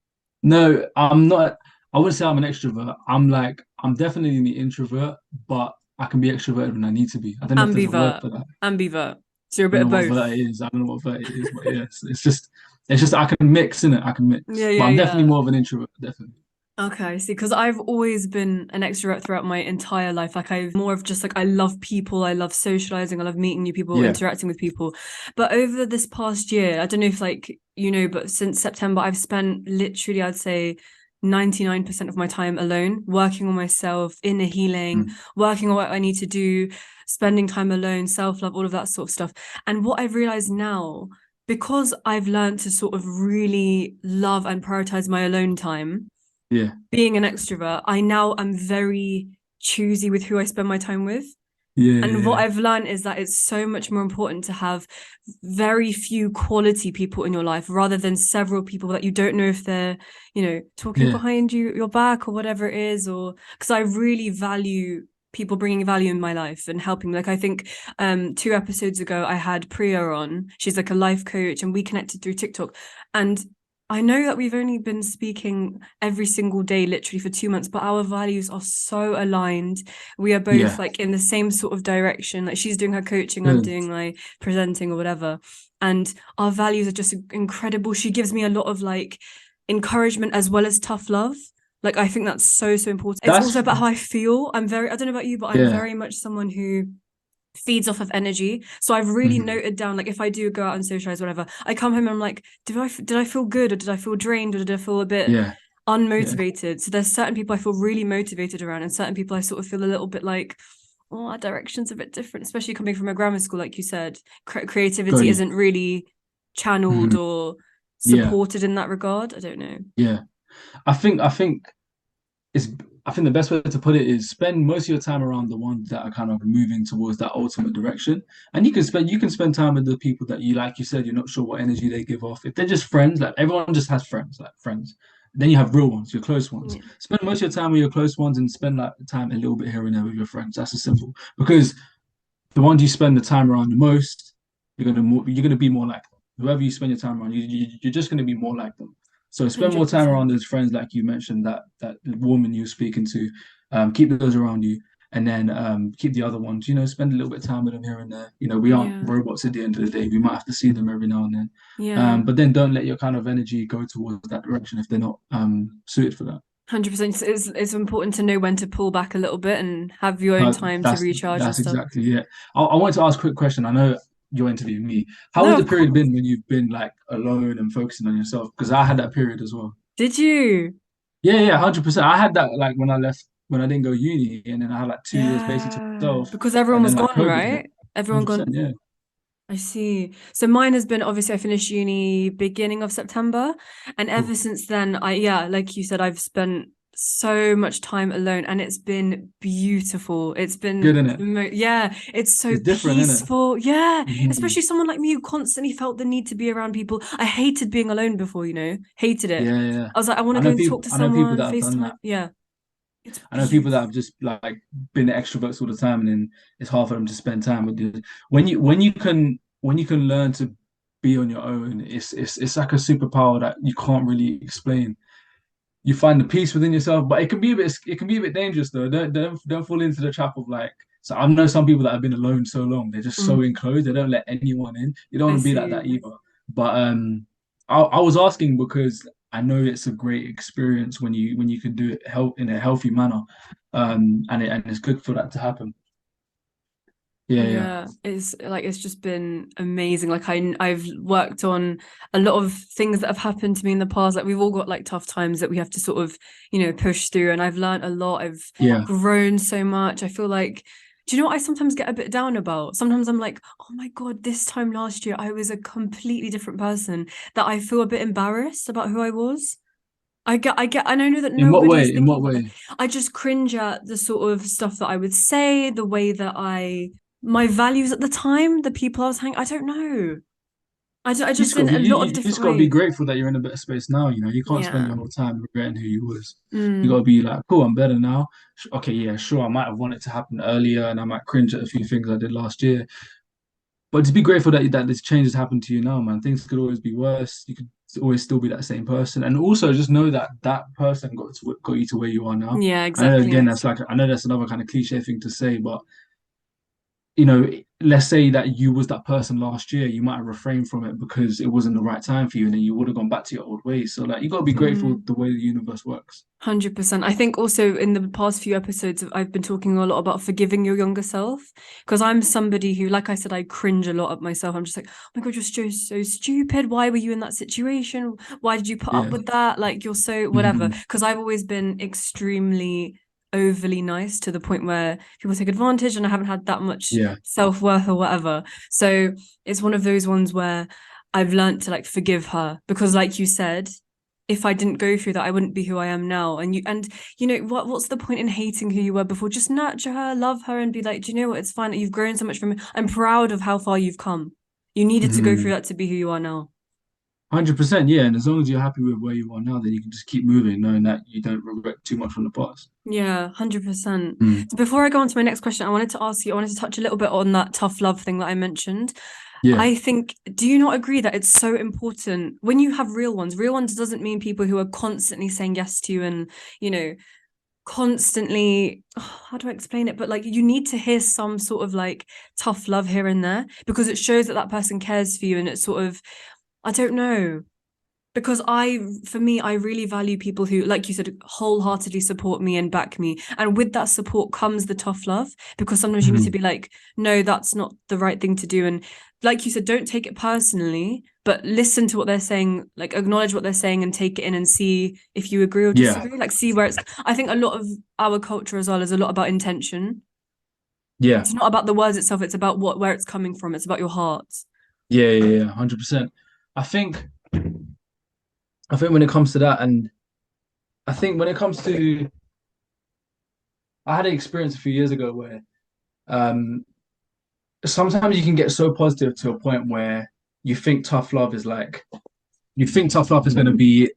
No, I'm not. I wouldn't say I'm an extrovert. I'm definitely the introvert, but I can be extroverted when I need to be. I don't know if there's a word Ambivert. for that. Ambivert. So you're a I bit don't of know what both. vert it is. I don't know what vert it is, but yeah, it's just I can mix in it. I can Yeah, mix, but yeah, I'm definitely yeah. more of an introvert. Definitely. Okay, I see. Because I've always been an extrovert throughout my entire life. Like I've more of just like I love people, I love socializing, I love meeting new people, Yeah. interacting with people. But over this past year, I don't know if like but since September, I've spent literally, I'd say 99% of my time alone, working on myself, inner healing, Mm. working on what I need to do, spending time alone, self-love, all of that sort of stuff. And what I've realized now, because I've learned to sort of really love and prioritize my alone time Yeah. being an extrovert, I now am very choosy with who I spend my time with. Yeah. And what Yeah. I've learned is that it's so much more important to have very few quality people in your life rather than several people that you don't know if they're, talking Yeah. behind your back or whatever it is, or because I really value people bringing value in my life and helping. Like I think 2 episodes ago I had Priya on. She's like a life coach and we connected through TikTok. And I know that we've only been speaking every single day, literally for 2 months, but our values are so aligned. We are both Yeah, like in the same sort of direction. Like she's doing her coaching, I'm good. doing my presenting or whatever. And our values are just incredible. She gives me a lot of like encouragement as well as tough love. Like I think that's so, so important. It's also That's about how I feel. I don't know about you, but I'm yeah. very much someone who feeds off of energy. So I've really Mhm. noted down, like if I do go out and socialize, whatever, I come home and I'm like, did I feel good, or did I feel drained, or did I feel a bit Yeah, yeah, unmotivated? So there's certain people I feel really motivated around, and certain people I sort of feel a little bit like, oh, our direction's a bit different, especially coming from a grammar school, like you said. got Creativity you. isn't really channeled Mhm. or Yeah, supported in that regard. I don't know. yeah. I think it's I think the best way to put it is spend most of your time around the ones that are kind of moving towards that ultimate direction. And you can spend time with the people that you like you said, you're not sure what energy they give off. If they're just friends, like everyone just has friends, like friends. Then you have real ones, your close ones. Yeah, Spend most of your time with your close ones and spend like time a little bit here and there with your friends. That's as simple. Because the ones you spend the time around the most, you're gonna be more like them. Whoever you spend your time around, you're just gonna be more like them. So spend more time 100%. around those friends, like you mentioned, that woman you're speaking to. Keep those around you, and then keep the other ones. Spend a little bit of time with them here and there. We aren't Yeah, robots at the end of the day. We might have to see them every now and then. yeah. But then don't let your kind of energy go towards that direction if they're not suited for that. 100%. It's important to know when to pull back a little bit and have your own No, time to that's recharge and that's stuff. exactly it. I wanted to ask a quick question. I know you're interviewing me. How has No, the of period course. been when you've been like alone and focusing on yourself? Because I had that period as well. Did you? Yeah, yeah, 100%. I had that like when I didn't go uni, and then I had like 2 years basically to Yeah, myself, because everyone and was then like gone, COVID hit. right? Everyone gone. 100%, yeah. I see. So mine has been obviously I finished uni beginning of September, and ever Cool. since then, yeah, like you said, I've spent so much time alone, and it's been beautiful. It's Good been in it. yeah, it's so It's different, isn't it? peaceful. Yeah, Hmm. especially someone like me who constantly felt the need to be around people. I hated being alone before, hated it. Yeah, yeah. I was like, I want to I go know and talk people. to I know people someone, that have done that. FaceTime. Yeah, it's I know people that beautiful. have just like been extroverts all the time, and then it's hard for them to spend time with you. When you can learn to be on your own, it's like a superpower that you can't really explain. You find the peace within yourself, but it can be a bit dangerous though. Don't fall into the trap of like. So I know some people that have been alone so long, they're just so Mm, enclosed, they don't let anyone in. You don't I want to be like that see. either. But I was asking because I know it's a great experience when you can do it in a healthy manner, and it's good for that to happen. Yeah, yeah, Yeah, it's just been amazing. Like I've worked on a lot of things that have happened to me in the past. Like we've all got like tough times that we have to sort of, push through. And I've learned a lot. I've yeah. grown so much. I feel like, do you know what I sometimes get a bit down about? Sometimes I'm like, oh my God, this time last year I was a completely different person that I feel a bit embarrassed about who I was. And I know that In what nobody is way? In thinking what about that. way? I just cringe at the sort of stuff that I would say, the way that my values at the time, the people I was hanging, I don't know. I You just just got in to be, a lot of you just different got to be ways. grateful that you're in a better space now. You can't spend Yeah. your whole time regretting who you was. You got to Mm. be like, cool, I'm better now. Okay, yeah, sure, I might have wanted to happen earlier, and I might cringe at a few things I did last year. But just be grateful that this change has happened to you now, man. Things could always be worse. You could always still be that same person, and also just know that that person got you to where you are now. Yeah, I know again exactly. I know that's another kind of cliche thing to say, but let's say that you was that person last year, you might have refrained from it because it wasn't the right time for you, and then you would have gone back to your old ways. So like you got to be grateful Mm. the way the universe works. 100%. I think also in the past few episodes, I've been talking a lot about forgiving your younger self because I'm somebody who, like I said, I cringe a lot at myself. I'm just like, oh my God, you're so stupid. Why were you in that situation? Why did you put up Yeah. with that? Like, you're so whatever. Hmm. Because I've always been extremely overly nice to the point where people take advantage and I haven't had that much Yeah. self-worth or whatever. So it's one of those ones where I've learned to like forgive her because, like you said, if I didn't go through that, I wouldn't be who I am now. And what's the point in hating who you were before? Just nurture her, love her, and be like, do you know what? It's fine. You've grown so much from it. I'm proud of how far you've come. You needed to go through Hmm. that to be who you are now. 100%, yeah. And as long as you're happy with where you are now, then you can just keep moving, knowing that you don't regret too much from the past. Yeah, 100%. Mm. So before I go on to my next question, I wanted to ask you, I wanted to touch a little bit on that tough love thing that I mentioned. Yeah. I think, do you not agree that it's so important when you have real ones? Real ones doesn't mean people who are constantly saying yes to you and, you know, constantly, oh, how do I explain it? But like, you need to hear some sort of like tough love here and there because it shows that that person cares for you and it's sort of, I don't know, because for me, I really value people who, like you said, wholeheartedly support me and back me. And with that support comes the tough love, because sometimes you need to Mhm. be like, no, that's not the right thing to do. And like you said, don't take it personally, but listen to what they're saying, like acknowledge what they're saying and take it in and see if you agree or Yeah. disagree. Like see where I think a lot of our culture as well is a lot about intention. Yeah. It's not about the words itself, it's about where it's coming from. It's about your heart. Yeah. Yeah. Yeah. 100%. I think I think when it comes to that, and I think when it comes to, I had an experience a few years ago where um sometimes you can get so positive to a point where you think tough love is like you think tough love is going to be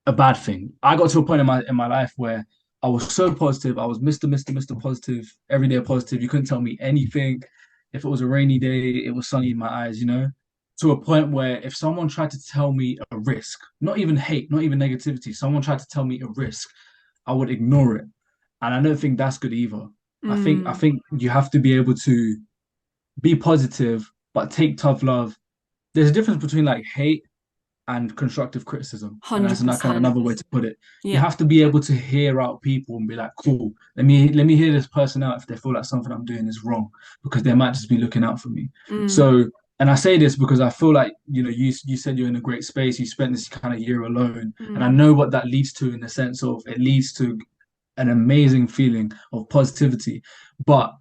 a bad thing. I got to a point in my life where I was so positive. I was Mr. Positive, every day positive. You couldn't tell me anything. If it was a rainy day, it was sunny in my eyes, to a point where if someone tried to tell me a risk, not even hate, not even negativity, someone tried to tell me a risk, I would ignore it. And I don't think that's good either. I Mm, think you have to be able to be positive, but take tough love. There's a difference between like hate and constructive criticism. And that's not kind of 100%. another way to put it. You Yeah. have to be able to hear out people and be like, cool, let me hear this person out if they feel like something I'm doing is wrong, because they might just be looking out for me. Mm, So, and I say this because I feel like, you said you're in a great space, you spent this kind of year alone. And I mm. know what that leads to, in the sense of it leads to an amazing feeling of positivity. But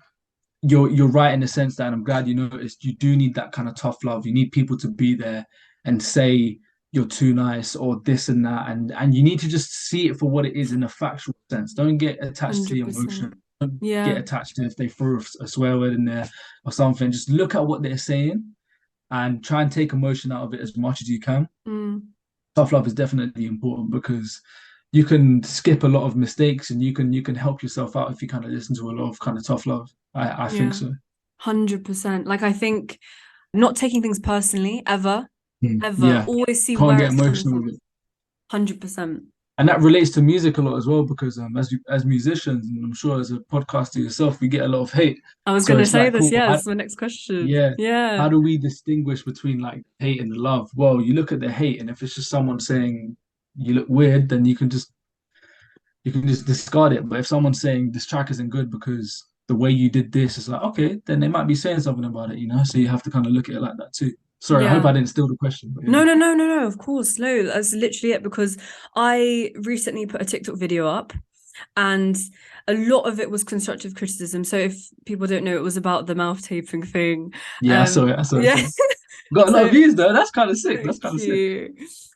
you're right in the sense that, and I'm glad you noticed, you do need that kind of tough love. You need people to be there and say you're too nice or this and that, and you need to just see it for what it is in a factual sense. Don't get attached to the emotion. 100%. Don't get Yeah. attached to if they throw a swear word in there or something. Just look at what they're saying and try and take emotion out of it as much as you can. Mm. Tough love is definitely important because you can skip a lot of mistakes, and you can help yourself out if you kind of listen to a lot of kind of tough love. I think Yeah. so. 100%. Like I think not taking things personally ever, Mm. ever. Yeah, Always see can't where get it's coming emotional from. with it, 100%. and that relates to music a lot as well because as musicians, and I'm sure as a podcaster yourself, we get a lot of hate. I was So gonna it's say like, this. cool. Yes, my next question. Yeah, Yeah. how do we distinguish between like hate and love? Well, you look at the hate, and if it's just someone saying you look weird, then you can just discard it. But if someone's saying this track isn't good because the way you did this, it's like, okay, then they might be saying something about it. So you have to kind of look at it like that too. Sorry, I hope Yeah. I didn't steal the question, but yeah. No, no, no, no, no. Of course. No, that's literally it because I recently put a TikTok video up and a lot of it was constructive criticism. So if people don't know, it was about the mouth taping thing. Yeah, I saw it. I saw it. Yeah. So got a lot of So views though. That's kind of sick. That's thank kind of sick. you.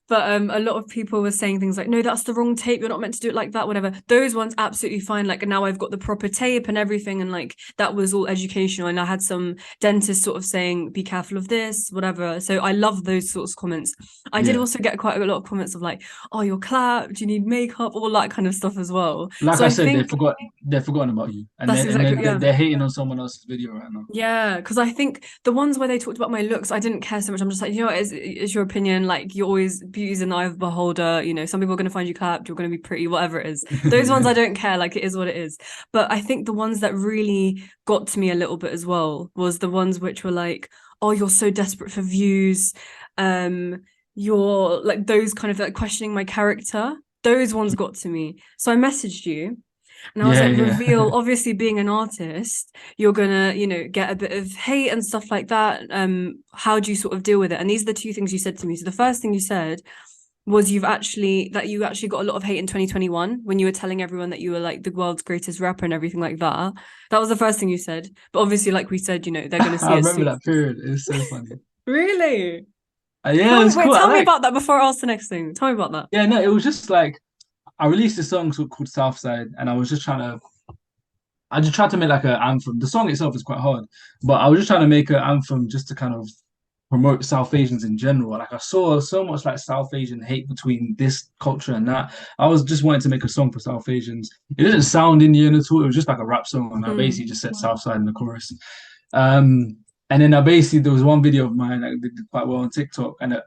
But a lot of people were saying things like, no, that's the wrong tape. You're not meant to do it like that, whatever. Those ones absolutely fine. Like now I've got the proper tape and everything. And like that was all educational. And I had some dentists sort of saying, be careful of this, whatever. So I love those sorts of comments. I did Yeah. also get quite a lot of comments of like, oh, you're clapped, you need makeup, all that kind of stuff as well. Like So I I said, think they've forgotten about you, and that's exactly, yeah. they're hating on someone else's video right now. Yeah, because I think the ones where they talked about my looks, I didn't care so much. I'm just like, you know what, it's your opinion. Like, you're always beauty's in the eye of the beholder. You know, some people are going to find you clapped, you're going to be pretty, whatever it is. Those ones I Yeah. don't care. Like, it is what it is. But I think the ones that really got to me a little bit as well was the ones which were like, oh, you're so desperate for views. Um, you're like those kind of like questioning my character. Those ones got to me. So I messaged you. And I was Yeah, like, yeah. Reveal, obviously being an artist, you're gonna, get a bit of hate and stuff like that. How do you sort of deal with it? And these are the two things you said to me. So the first thing you said was you actually got a lot of hate in 2021 when you were telling everyone that you were like the world's greatest rapper and everything like that. That was the first thing you said. But obviously, like we said, they're gonna see I it remember soon. that period. It was so funny. Really? Yeah, Tell it me, was wait, cool. I tell me like. about that before I ask the next thing. Tell me about that. Yeah, no, it was just like I released a song called Southside, and I just tried to make like an anthem. The song itself is quite hard, but I was just trying to make an anthem just to kind of promote South Asians in general. Like I saw so much like South Asian hate between this culture and that. I was just wanting to make a song for South Asians. It didn't sound Indian at all. It was just like a rap song, and I basically just said Southside in the chorus. And then I basically there was one video of mine that did quite well on TikTok, and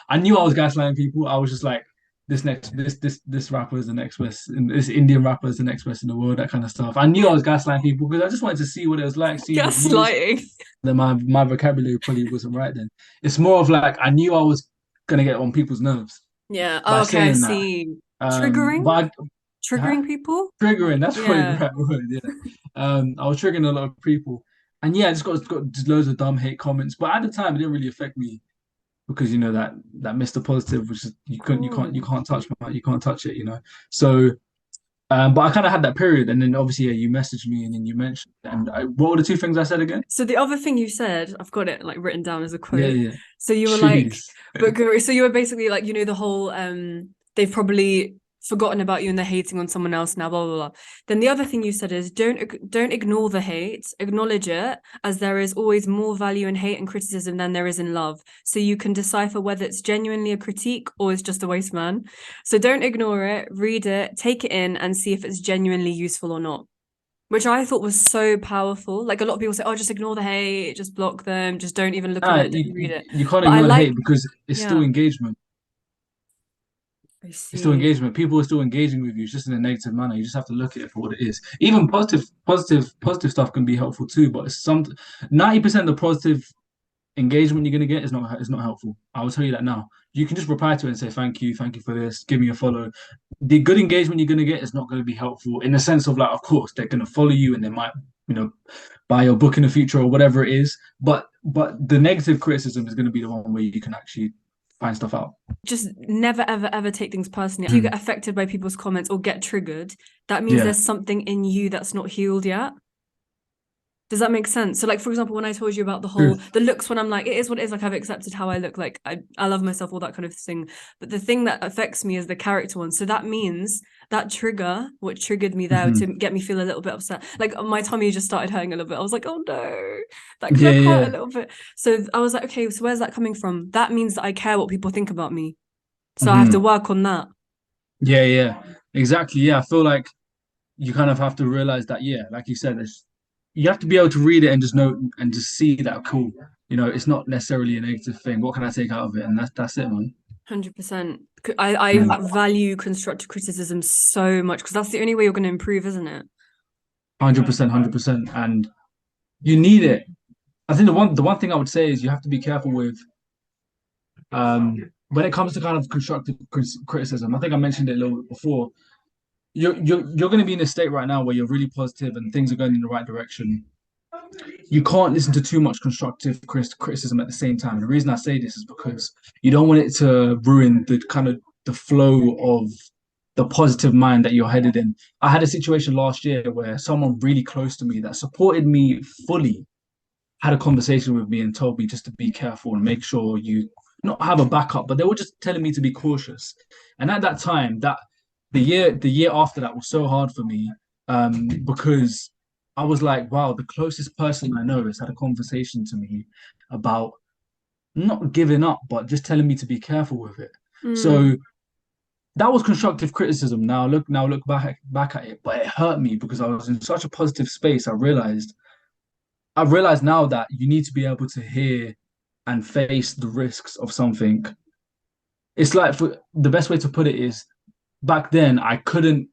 I knew I was gaslighting people. I was just like, this rapper is the next best, and this Indian rapper is the next best in the world, that kind of stuff. I knew I was gaslighting people because I just wanted to see what it was like, see the views. Gaslighting. Then my vocabulary probably wasn't right then. It's more of like I knew I was gonna get on people's nerves Yeah. by Oh, okay, I saying that. see. Triggering? But huh? Triggering people? Triggering, that's probably the Yeah. right word. Yeah. I was triggering a lot of people, and yeah, I just got just loads of dumb hate comments. But at the time, it didn't really affect me because you know that Mr. Positive, which is you Oh. can't touch you can't touch it, you know. So, but I kind of had that period, and then obviously yeah, you messaged me, and then you mentioned, and what were the two things I said again? So the other thing you said, I've got it like written down as a Yeah, quote. yeah. So you were like, Jeez. so you were basically like, the whole they've probably forgotten about you and they're hating on someone else now, blah blah blah. Then the other thing you said is don't ignore the hate, acknowledge it, as there is always more value in hate and criticism than there is in love. So you can decipher whether it's genuinely a critique or it's just a waste man. So don't ignore it, read it, take it in, and see if it's genuinely useful or not. Which I thought was so powerful. Like a lot of people say, oh, just ignore the hate, just block them, just don't even look at it, don't read it. You can't But I ignore the like, hate because it's still yeah, engagement. I It's still see. engagement. People are still engaging with you. It's just in a negative manner. You just have to look at it for what it is. Even positive stuff can be helpful too. But it's 90% of the positive engagement you're gonna get is not helpful. I will tell you that now. You can just reply to it and say thank you for this, give me a follow. The good engagement you're gonna get is not gonna be helpful in the sense of like, of course, they're gonna follow you and they might, you know, buy your book in the future or whatever it is. But the negative criticism is gonna be the one where you can actually find stuff out. Just never, ever, ever take things personally. If you get Mm. affected by people's comments or get triggered, that means Yeah. there's something in you that's not healed yet. Does that make sense? So, like, for example, when I told you about True. the looks, when I'm like, it is what it is, like, I've accepted how I look, like, I love myself, all that kind of thing. But the thing that affects me is the character one. So that means that what triggered me there to Mhm. get me feel a little bit upset. Like, my tummy just started hurting a little bit. I was like, oh no, that Yeah, could hurt a yeah. little bit. So I was like, okay, so where's that coming from? That means that I care what people think about me. So I have to Hmm. work on that. Yeah, yeah. Exactly. Yeah. I feel like you kind of have to realize that, yeah, like you said, you have to be able to read it and just know and just see that cool. You know, it's not necessarily a negative thing. What can I take out of it? And that's it, man. 100%. I value constructive criticism so much because that's the only way you're going to improve, isn't it? 100%, 100%. And you need it. I think the one thing I would say is you have to be careful with when it comes to kind of constructive criticism. I think I mentioned it a little bit before. You're going to be in a state right now where you're really positive and things are going in the right direction. You can't listen to too much constructive criticism at the same time. And the reason I say this is because you don't want it to ruin the kind of the flow of the positive mind that you're headed in. I had a situation last year where someone really close to me that supported me fully had a conversation with me and told me just to be careful and make sure you not have a backup, but they were just telling me to be cautious. And at that time, that the year after that was so hard for me because I was like, wow, the closest person I know has had a conversation to me about not giving up, but just telling me to be careful with it. Mm, So that was constructive criticism. Now look back at it, but it hurt me because I was in such a positive space. I realized now that you need to be able to hear and face the risks of something. It's like the best way to put it is back then I couldn't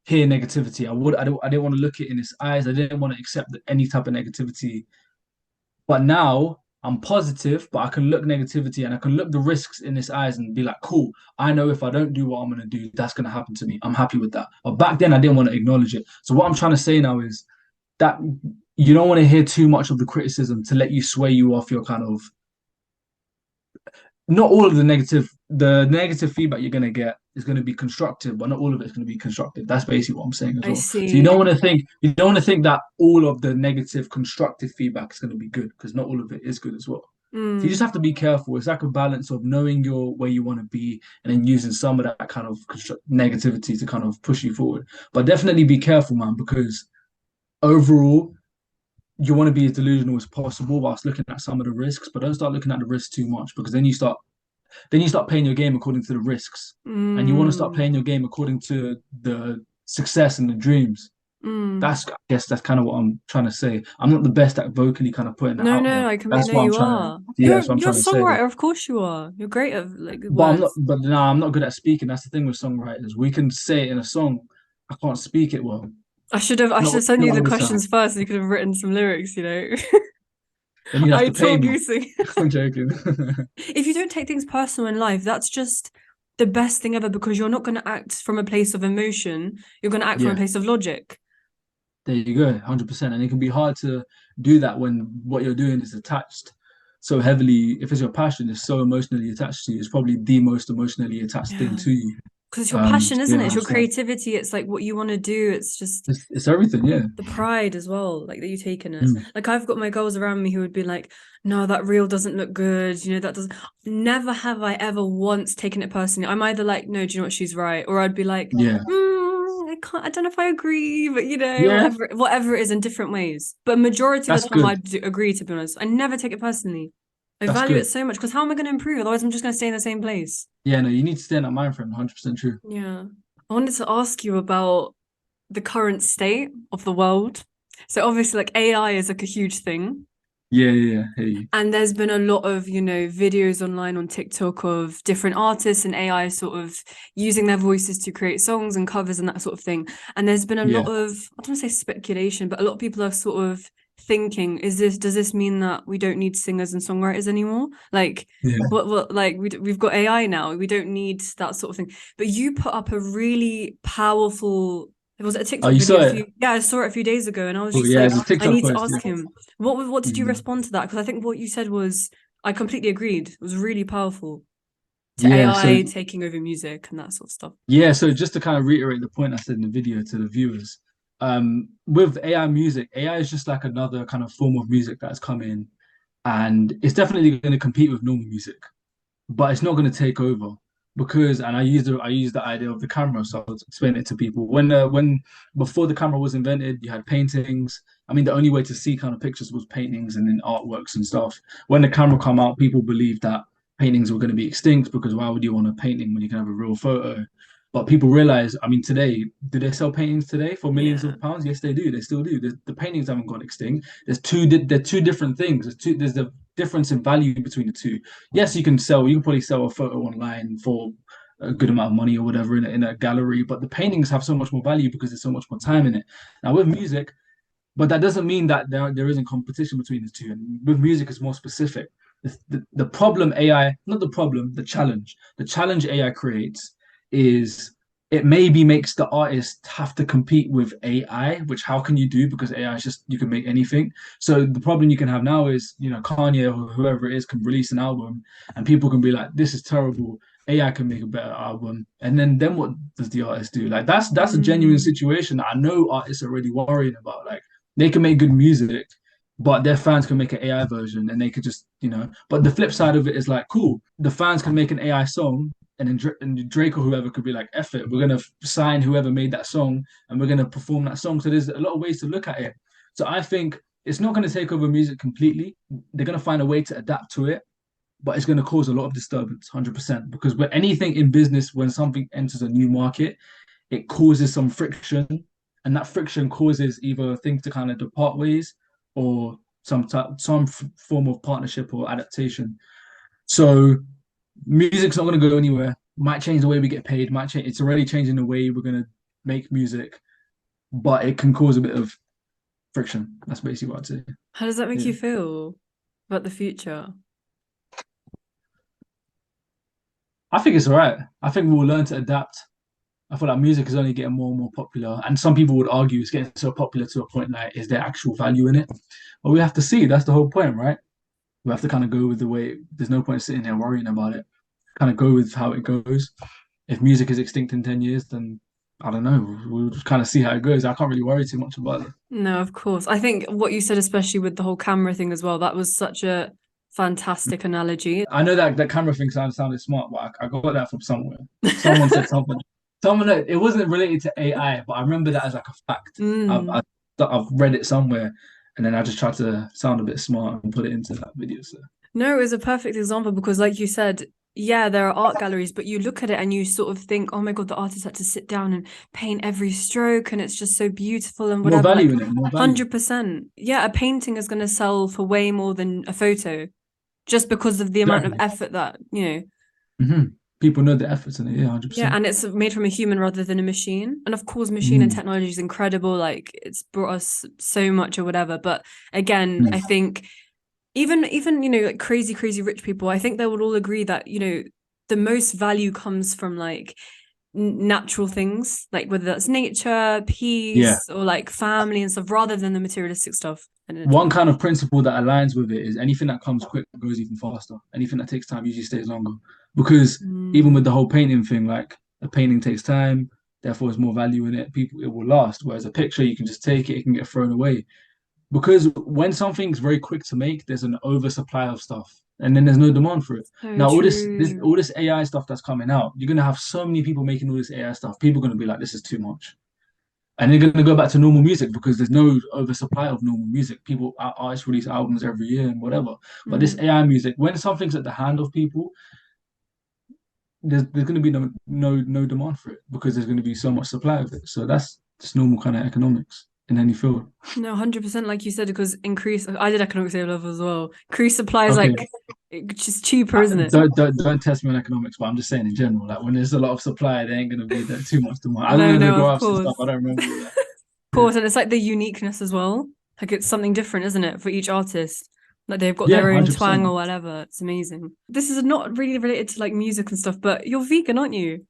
hear negativity. I didn't want to look it in its eyes. I didn't want to accept any type of negativity. But now I'm positive, but I can look negativity and I can look the risks in its eyes and be like, cool, I know if I don't do what I'm gonna do, that's gonna happen to me. I'm happy with that. But back then I didn't want to acknowledge it. So what I'm trying to say now is that you don't want to hear too much of the criticism to let you sway you off your kind of not all of the negative feedback you're gonna get is gonna be constructive, but not all of it's gonna be constructive. That's basically what I'm saying as I well. So you don't see. want to think you don't want to think that all of the negative constructive feedback is gonna be good because not all of it is good as well. So you just Mm. have to be careful. It's like a balance of knowing your where you want to be and then using some of that kind of negativity to kind of push you forward. But definitely be careful, man, because overall you want to be as delusional as possible whilst looking at some of the risks, but don't start looking at the risks too much because then you start playing your game according to the risks, and you want to start Mm, playing your game according to the success and the dreams. mm. I guess that's kind of what I'm trying to say. I'm not the best at vocally kind of putting that No, out no, there. I completely That's know what I'm you trying to. are. Yeah, that's what I'm You're a trying to say. songwriter, of course you are. You're great at like But I'm not. words. But no, I'm not good at speaking. That's the thing with songwriters. We can say it in a song. I can't speak it well. I should Not have sent not you the all the time. questions first so you could have written some lyrics, you know. Then you'd have I to pay talk, me. you sing. I'm joking. If you don't take things personal in life, that's just the best thing ever because you're not going to act from a place of emotion. You're going to act from a Yeah, place of logic. there you go, 100%. And it can be hard to do that when what you're doing is attached so heavily. If it's your passion, it's so emotionally attached to you. It's probably the most emotionally attached thing Yeah. to you. Because it's your passion, Yeah, isn't it? It's your 100%. creativity. It's like what you want to do. It's just It's everything. Yeah. the pride as well, like that you take in it. Mm. Like I've got my girls around me who would be like, no, that reel doesn't look good. You know, that doesn't. Never have I ever once taken it personally. I'm either like, no, do you know what? She's right. Or I'd be like, Yeah. I can't, I don't know if I agree, but you know, Yeah. whatever it is in different ways. But majority of That's the time good. I do agree, to be honest. I never take it personally. I That's value it good. so much because how am I going to improve? Otherwise, I'm just going to stay in the same place. Yeah. No, you need to stay in that mind frame. 100% true. Yeah. I wanted to ask you about the current state of the world. So obviously like AI is like a huge thing. Yeah. Yeah. Yeah. Hey. You. And there's been a lot of, you know, videos online on TikTok of different artists and AI sort of using their voices to create songs and covers and that sort of thing. And there's been a lot Yeah. of, I don't want to say speculation, but a lot of people are sort of thinking, does this mean that we don't need singers and songwriters anymore? Like Yeah. what like we've got AI now. We don't need that sort of thing. But you put up a really powerful, it was a Oh, TikTok you video saw it? I saw it a few days ago and I was Oh, just yeah. like, It's a I TikTok need to post. ask Yeah. him. What did you Mhm. respond to that? Because I think what you said was I completely agreed. It was really powerful to Yeah. So AI taking over music and that sort of stuff. yeah. So just to kind of reiterate the point I said in the video to the viewers, with AI music, AI is just like another kind of form of music that's come in, and it's definitely going to compete with normal music, but it's not going to take over because, and I use the idea of the camera, so I'll explain it to people. When before the camera was invented, you had paintings. I mean, the only way to see kind of pictures was paintings and then artworks and stuff. When the camera come out, people believed that paintings were going to be extinct because why would you want a painting when you can have a real photo? But people realize, I mean, today, do they sell paintings today for millions Yeah. of pounds? Yes, they do. They still do. The paintings haven't gone extinct. They're two different things. There's the difference in value between the two. Yes, you can probably sell a photo online for a good amount of money or whatever in a gallery, but the paintings have so much more value because there's so much more time in it. Now with music, but that doesn't mean that there isn't competition between the two. And with music, it's more specific. The problem AI, not the problem, the challenge AI creates is it maybe makes the artist have to compete with AI, which how can you do? Because AI is just, you can make anything. So the problem you can have now is, Kanye or whoever it is can release an album and people can be like, this is terrible. AI can make a better album. And then what does the artist do? Like that's a genuine Mm, situation that I know artists are already worrying about. Like they can make good music, but their fans can make an AI version and they could just, But the flip side of it is like, cool, the fans can make an AI song, and then Drake or whoever could be like, F it, we're gonna sign whoever made that song and we're gonna perform that song. So there's a lot of ways to look at it. So I think it's not gonna take over music completely. They're gonna find a way to adapt to it, but it's gonna cause a lot of disturbance, 100%. Because with anything in business, when something enters a new market, it causes some friction, and that friction causes either things to kind of depart ways or some form of partnership or adaptation. So music's not going to go anywhere. Might change the way we get paid. Might change. It's already changing the way we're going to make music, but it can cause a bit of friction. That's basically what I'd say. how does that make Yeah. you feel about the future? I think it's all right. I think we'll learn to adapt. I feel like music is only getting more and more popular, and some people would argue it's getting so popular to a point like, is there actual value in it? But we have to see. That's the whole point, right? We have to kind of go with the way. There's no point sitting there worrying about it. Kind of go with how it goes. If music is extinct in 10 years, then I don't know. We'll just kind of see how it goes. I can't really worry too much about it. No, of course. I think what you said, especially with the whole camera thing as well, that was such a fantastic analogy. I know that camera thing sounded smart, but I got that from somewhere. Someone said something. It wasn't related to AI, but I remember that as like a fact. I've Mm, I've, I've read it somewhere, and then I just tried to sound a bit smart and put it into that video. So No, it was a perfect example because, like you said, yeah, there are art galleries, but you look at it and you sort of think, oh my God, the artist had to sit down and paint every stroke and it's just so beautiful and more whatever. Like value in it, more value. 100%. Yeah, a painting is going to sell for way more than a photo just because of the amount of Exactly. effort that, Hmm. People know the efforts in it. Yeah, yeah, 100%. and it's made from a human rather than a machine. And of course, machine and Mm. technology is incredible. Like it's brought us so much or whatever. But again, Mm. I think even like crazy rich people, I think they would all agree that the most value comes from like natural things, like whether that's nature, Yeah. peace, or like family and stuff, rather than the materialistic stuff. One kind of principle that aligns with it is anything that comes quick goes even faster. Anything that takes time usually stays longer. Because even with Mm, the whole painting thing, like a painting takes time, therefore there's more value in it. People, it will last. Whereas a picture, you can just take it, it can get thrown away. Because when something's very quick to make, there's an oversupply of stuff, and then there's no demand for it. so Now, this true. all this AI stuff that's coming out, you're gonna have so many people making all this AI stuff. People are gonna be like, this is too much. And they're going to go back to normal music because there's no oversupply of normal music. People, artists release albums every year and whatever. But this Mm. AI music, when something's at the hand of people, there's going to be no demand for it because there's going to be so much supply of it. So that's just normal kind of economics in any field. No, 100%, like you said, because increase. I did economics A level as well. Increased supply is Okay, like it's just cheaper, isn't it? don't test me on economics, but I'm just saying in general, like when there's a lot of supply, there ain't going to be that too much demand. I don't No, know the no, of graphs and stuff. I course. don't remember all that. Of course, and it's like the uniqueness as well. Like it's something different, isn't it, for each artist? Like they've got Yeah, their own twang 100%. or whatever. It's amazing. This is not really related to like music and stuff, but you're vegan, aren't you?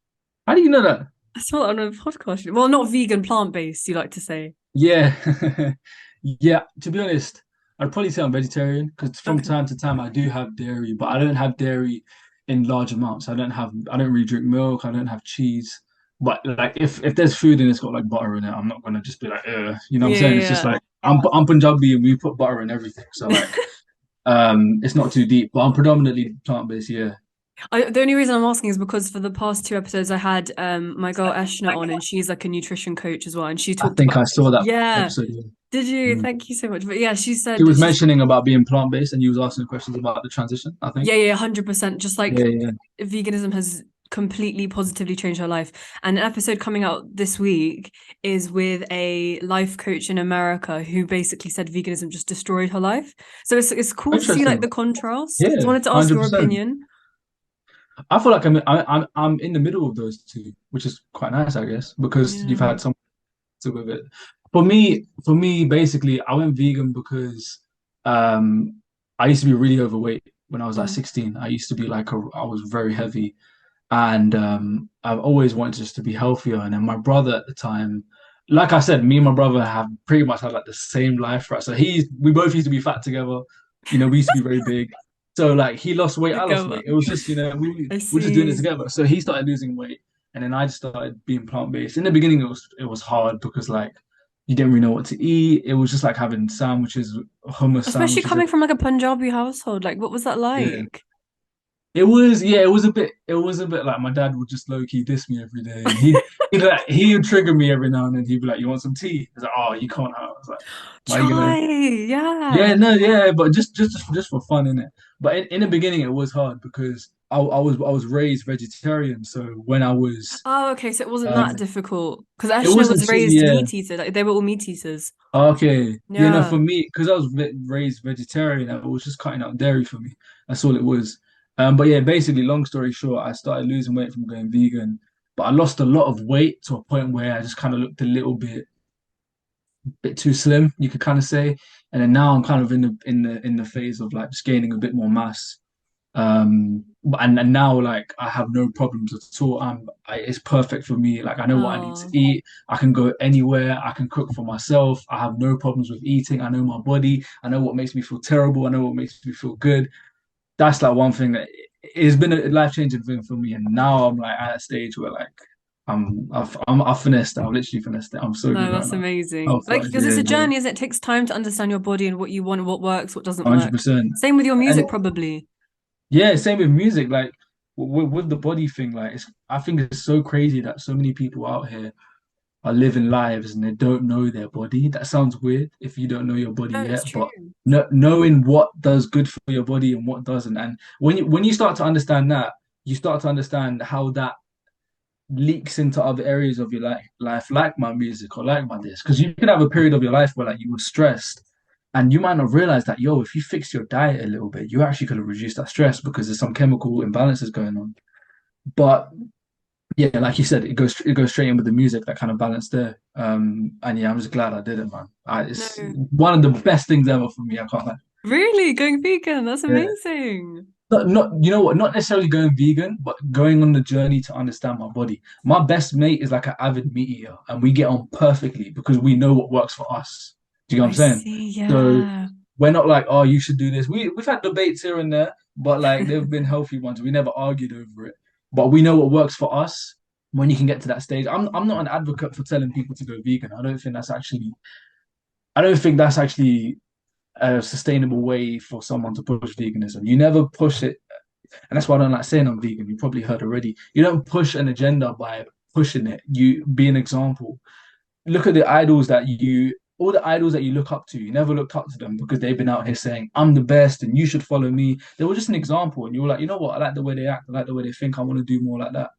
How do you know that? I saw that on a podcast. Well, not vegan, plant-based, you like to say. Yeah, yeah. To be honest, I'd probably say I'm vegetarian because from Okay. time to time I do have dairy, but I don't have dairy in large amounts. I don't really drink milk. I don't have cheese. But like, if there's food and it's got like butter in it, I'm not gonna just be like, you know what I'm Yeah, saying? It's just yeah, like I'm Punjabi and we put butter in everything, so like, it's not too deep. But I'm predominantly plant-based. Yeah, the only reason I'm asking is because for the past two episodes I had my girl Eshna on and she's like a nutrition coach as well and she I talked think about I saw that yeah. episode. Yeah. Did you? Mm. Thank you so much. But yeah, she She said was she's mentioning about being plant-based, and you was asking questions about the transition, I think. yeah, yeah, 100%. Just Yeah, like yeah. veganism has completely positively changed her life. And an episode coming out this week is with a life coach in America who basically said veganism just destroyed her life. So it's cool to see like Interesting. the contrast. So I Yeah, wanted to ask your 100%. opinion. I feel like I'm in the middle of those two, which is quite nice, I guess, because you've Yeah. had some to with it. For me, basically, I went vegan because um I used to be really overweight when I was like Mm. 16. I used to be like I was very heavy, and I've always wanted just to be healthier. And then my brother at the time, like I said, me and my brother have pretty much had like the same life, right? So we both used to be fat together. You know, we used to be very big. So like he lost weight, I lost Together. weight. It was just, I we're just doing it see. together. So he started losing weight, and then I just started being plant-based. In the beginning, it was hard because like you didn't really know what to eat. It was just like having sandwiches, hummus Especially sandwiches. coming from like a Punjabi household. Like, what was that Yeah. like? It was a bit like my dad would just low key diss me every day, and he'd trigger me every now and then. He'd be like, "You want some tea?" I was like, "Oh, you can't have." I was like, "Why are you gonna?" Chai. Yeah, Yeah. no, yeah, but just for fun, innit? But in the beginning, it was hard because I was raised vegetarian, so when I was Oh, okay. So it wasn't that um, difficult because it Ashna wasn't was too, raised yeah. meat eater. Like they were all meat eaters. Okay, yeah, no, for Yeah. me, because I was raised vegetarian, it was just cutting out dairy for me. That's all it was. But yeah, basically, long story short, I started losing weight from going vegan, but I lost a lot of weight to a point where I just kind of looked a little bit too slim, you could kind of say. And then now I'm kind of in the phase of like just gaining a bit more mass. And now like I have no problems at all. It's perfect for me. Like I know what I need to Oh, eat. I can go anywhere. I can cook for myself. I have no problems with eating. I know my body. I know what makes me feel terrible. I know what makes me feel good. That's like one thing that it's been a life-changing thing for me. And now I'm like at a stage where like I've finessed it. I've literally finessed it. I'm so no, good right that's now. amazing. Health Like, wise, because it's yeah, a yeah, journey, isn't it? It takes time to understand your body and what you want, what works, what doesn't work. 100%. Same with your And music, probably. yeah, same with music. Like with the body thing, like I think it's so crazy that so many people out here are living lives and they don't know their body. That sounds weird if you don't know your body No, it's yet, but true. knowing what does good for your body and what doesn't. And when you start to understand that, you start to understand how that leaks into other areas of your life, like my music or like my this. Because you can have a period of your life where like you were stressed and you might not realize that, yo, if you fix your diet a little bit, you actually could have reduced that stress because there's some chemical imbalances going on. But yeah, like you said, it goes straight in with the music, that kind of balance there. And yeah, I'm just glad I did it, man. It's No, one of the best things ever for me. I can't lie. really, going vegan, that's Yeah. amazing. Not you know what, not necessarily going vegan, but going on the journey to understand my body. My best mate is like an avid meat eater, and we get on perfectly because we know what works for us. Do you know what I I'm saying? see, So yeah. we're not like, oh, you should do this. We've had debates here and there, but like they've been healthy ones. We never argued over it. But we know what works for us when you can get to that stage. I'm not an advocate for telling people to go vegan. I don't think that's actually a sustainable way for someone to push veganism. You never push it, and that's why I don't like saying I'm vegan. You probably heard already. You don't push an agenda by pushing it. You be an example. Look at all the idols that you look up to. You never looked up to them because they've been out here saying, I'm the best and you should follow me. They were just an example. And you were like, you know what? I like the way they act. I like the way they think. I want to do more like that.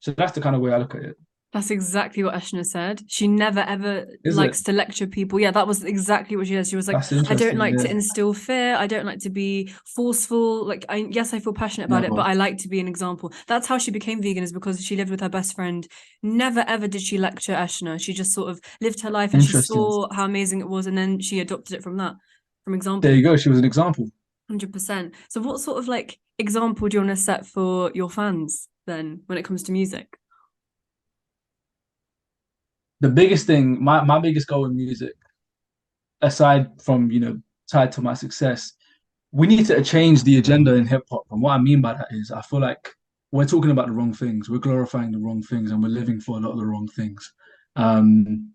So that's the kind of way I look at it. That's exactly what Eshna said. She never ever Is it? likes to lecture people. Yeah, that was exactly what she said. She was like, That's I don't interesting. like Yeah. to instill fear. I don't like to be forceful. Like, yes, I feel passionate about it, but Never. I like to be an example. That's how she became vegan, is because she lived with her best friend. Never ever did she lecture Eshna. She just sort of lived her life and she Interesting. saw how amazing it was, and then she adopted it from There you example. go. She was an example. 100%. So what sort of like example do you want to set for your fans then when it comes to music? The biggest thing, my biggest goal in music, aside from, tied to my success, we need to change the agenda in hip hop. And what I mean by that is, I feel like we're talking about the wrong things. We're glorifying the wrong things, and we're living for a lot of the wrong things. Um,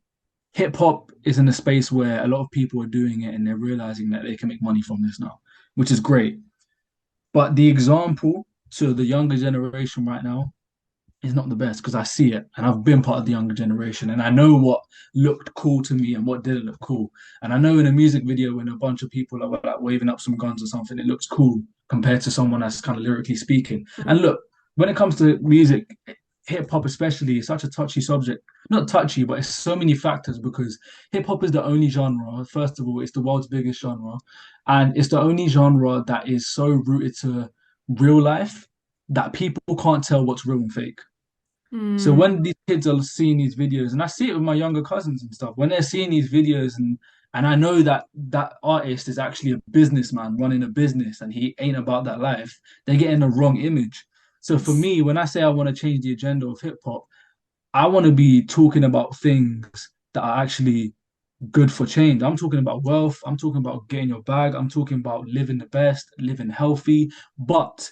Hip hop is in a space where a lot of people are doing it, and they're realizing that they can make money from this now, which is great. But the example to the younger generation right now is not the best because I see it and I've been part of the younger generation and I know what looked cool to me and what didn't look cool. And I know in a music video when a bunch of people are like waving up some guns or something, it looks cool compared to someone that's kind of lyrically speaking. And Mm. look, when it comes to music, hip hop especially is such a touchy subject. Not touchy, but it's so many factors because hip hop is the only genre. First of all, it's the world's biggest genre, and it's the only genre that is so rooted to real life that people can't tell what's real and fake. So Mm. when these kids are seeing these videos, and I see it with my younger cousins and stuff, when they're seeing these videos and I know that that artist is actually a businessman running a business and he ain't about that life, they're getting a wrong image. So for Yes. me, when I say I want to change the agenda of hip hop, I want to be talking about things that are actually good for change. I'm talking about wealth. I'm talking about getting your bag. I'm talking about living the best, living healthy. But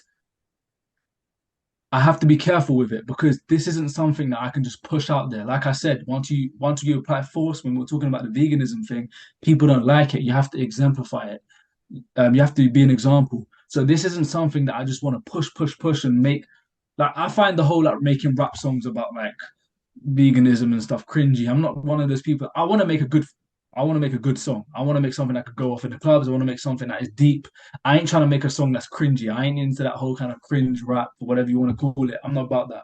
I have to be careful with it because this isn't something that I can just push out there. Like I said, once you apply force when we're talking about the veganism thing, people don't like it. You have to exemplify it. You have to be an example. So this isn't something that I just want to push, push, push and make. Like I find the whole like making rap songs about like veganism and stuff cringy. I'm not one of those people. I want to make a good song. I want to make something that could go off in the clubs. I want to make something that is deep. I ain't trying to make a song that's cringy. I ain't into that whole kind of cringe rap or whatever you want to call it. I'm not about that.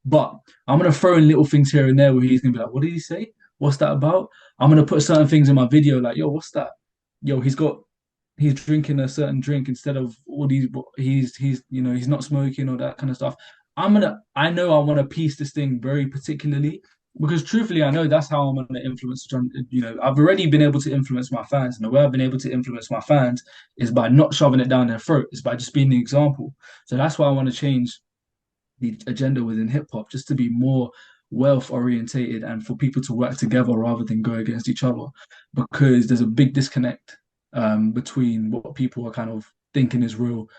But I'm gonna throw in little things here and there where he's gonna be like, "What did he say? What's that about?" I'm gonna put certain things in my video like, "Yo, what's that? Yo, he's drinking a certain drink instead of all these. He's not smoking or that kind of stuff." I know I want to piece this thing very particularly because truthfully, I know that's how I'm going to influence. I've already been able to influence my fans, and the way I've been able to influence my fans is by not shoving it down their throat. It's by just being the example. So that's why I want to change the agenda within hip hop, just to be more wealth orientated and for people to work together rather than go against each other, because there's a big disconnect between what people are kind of thinking is real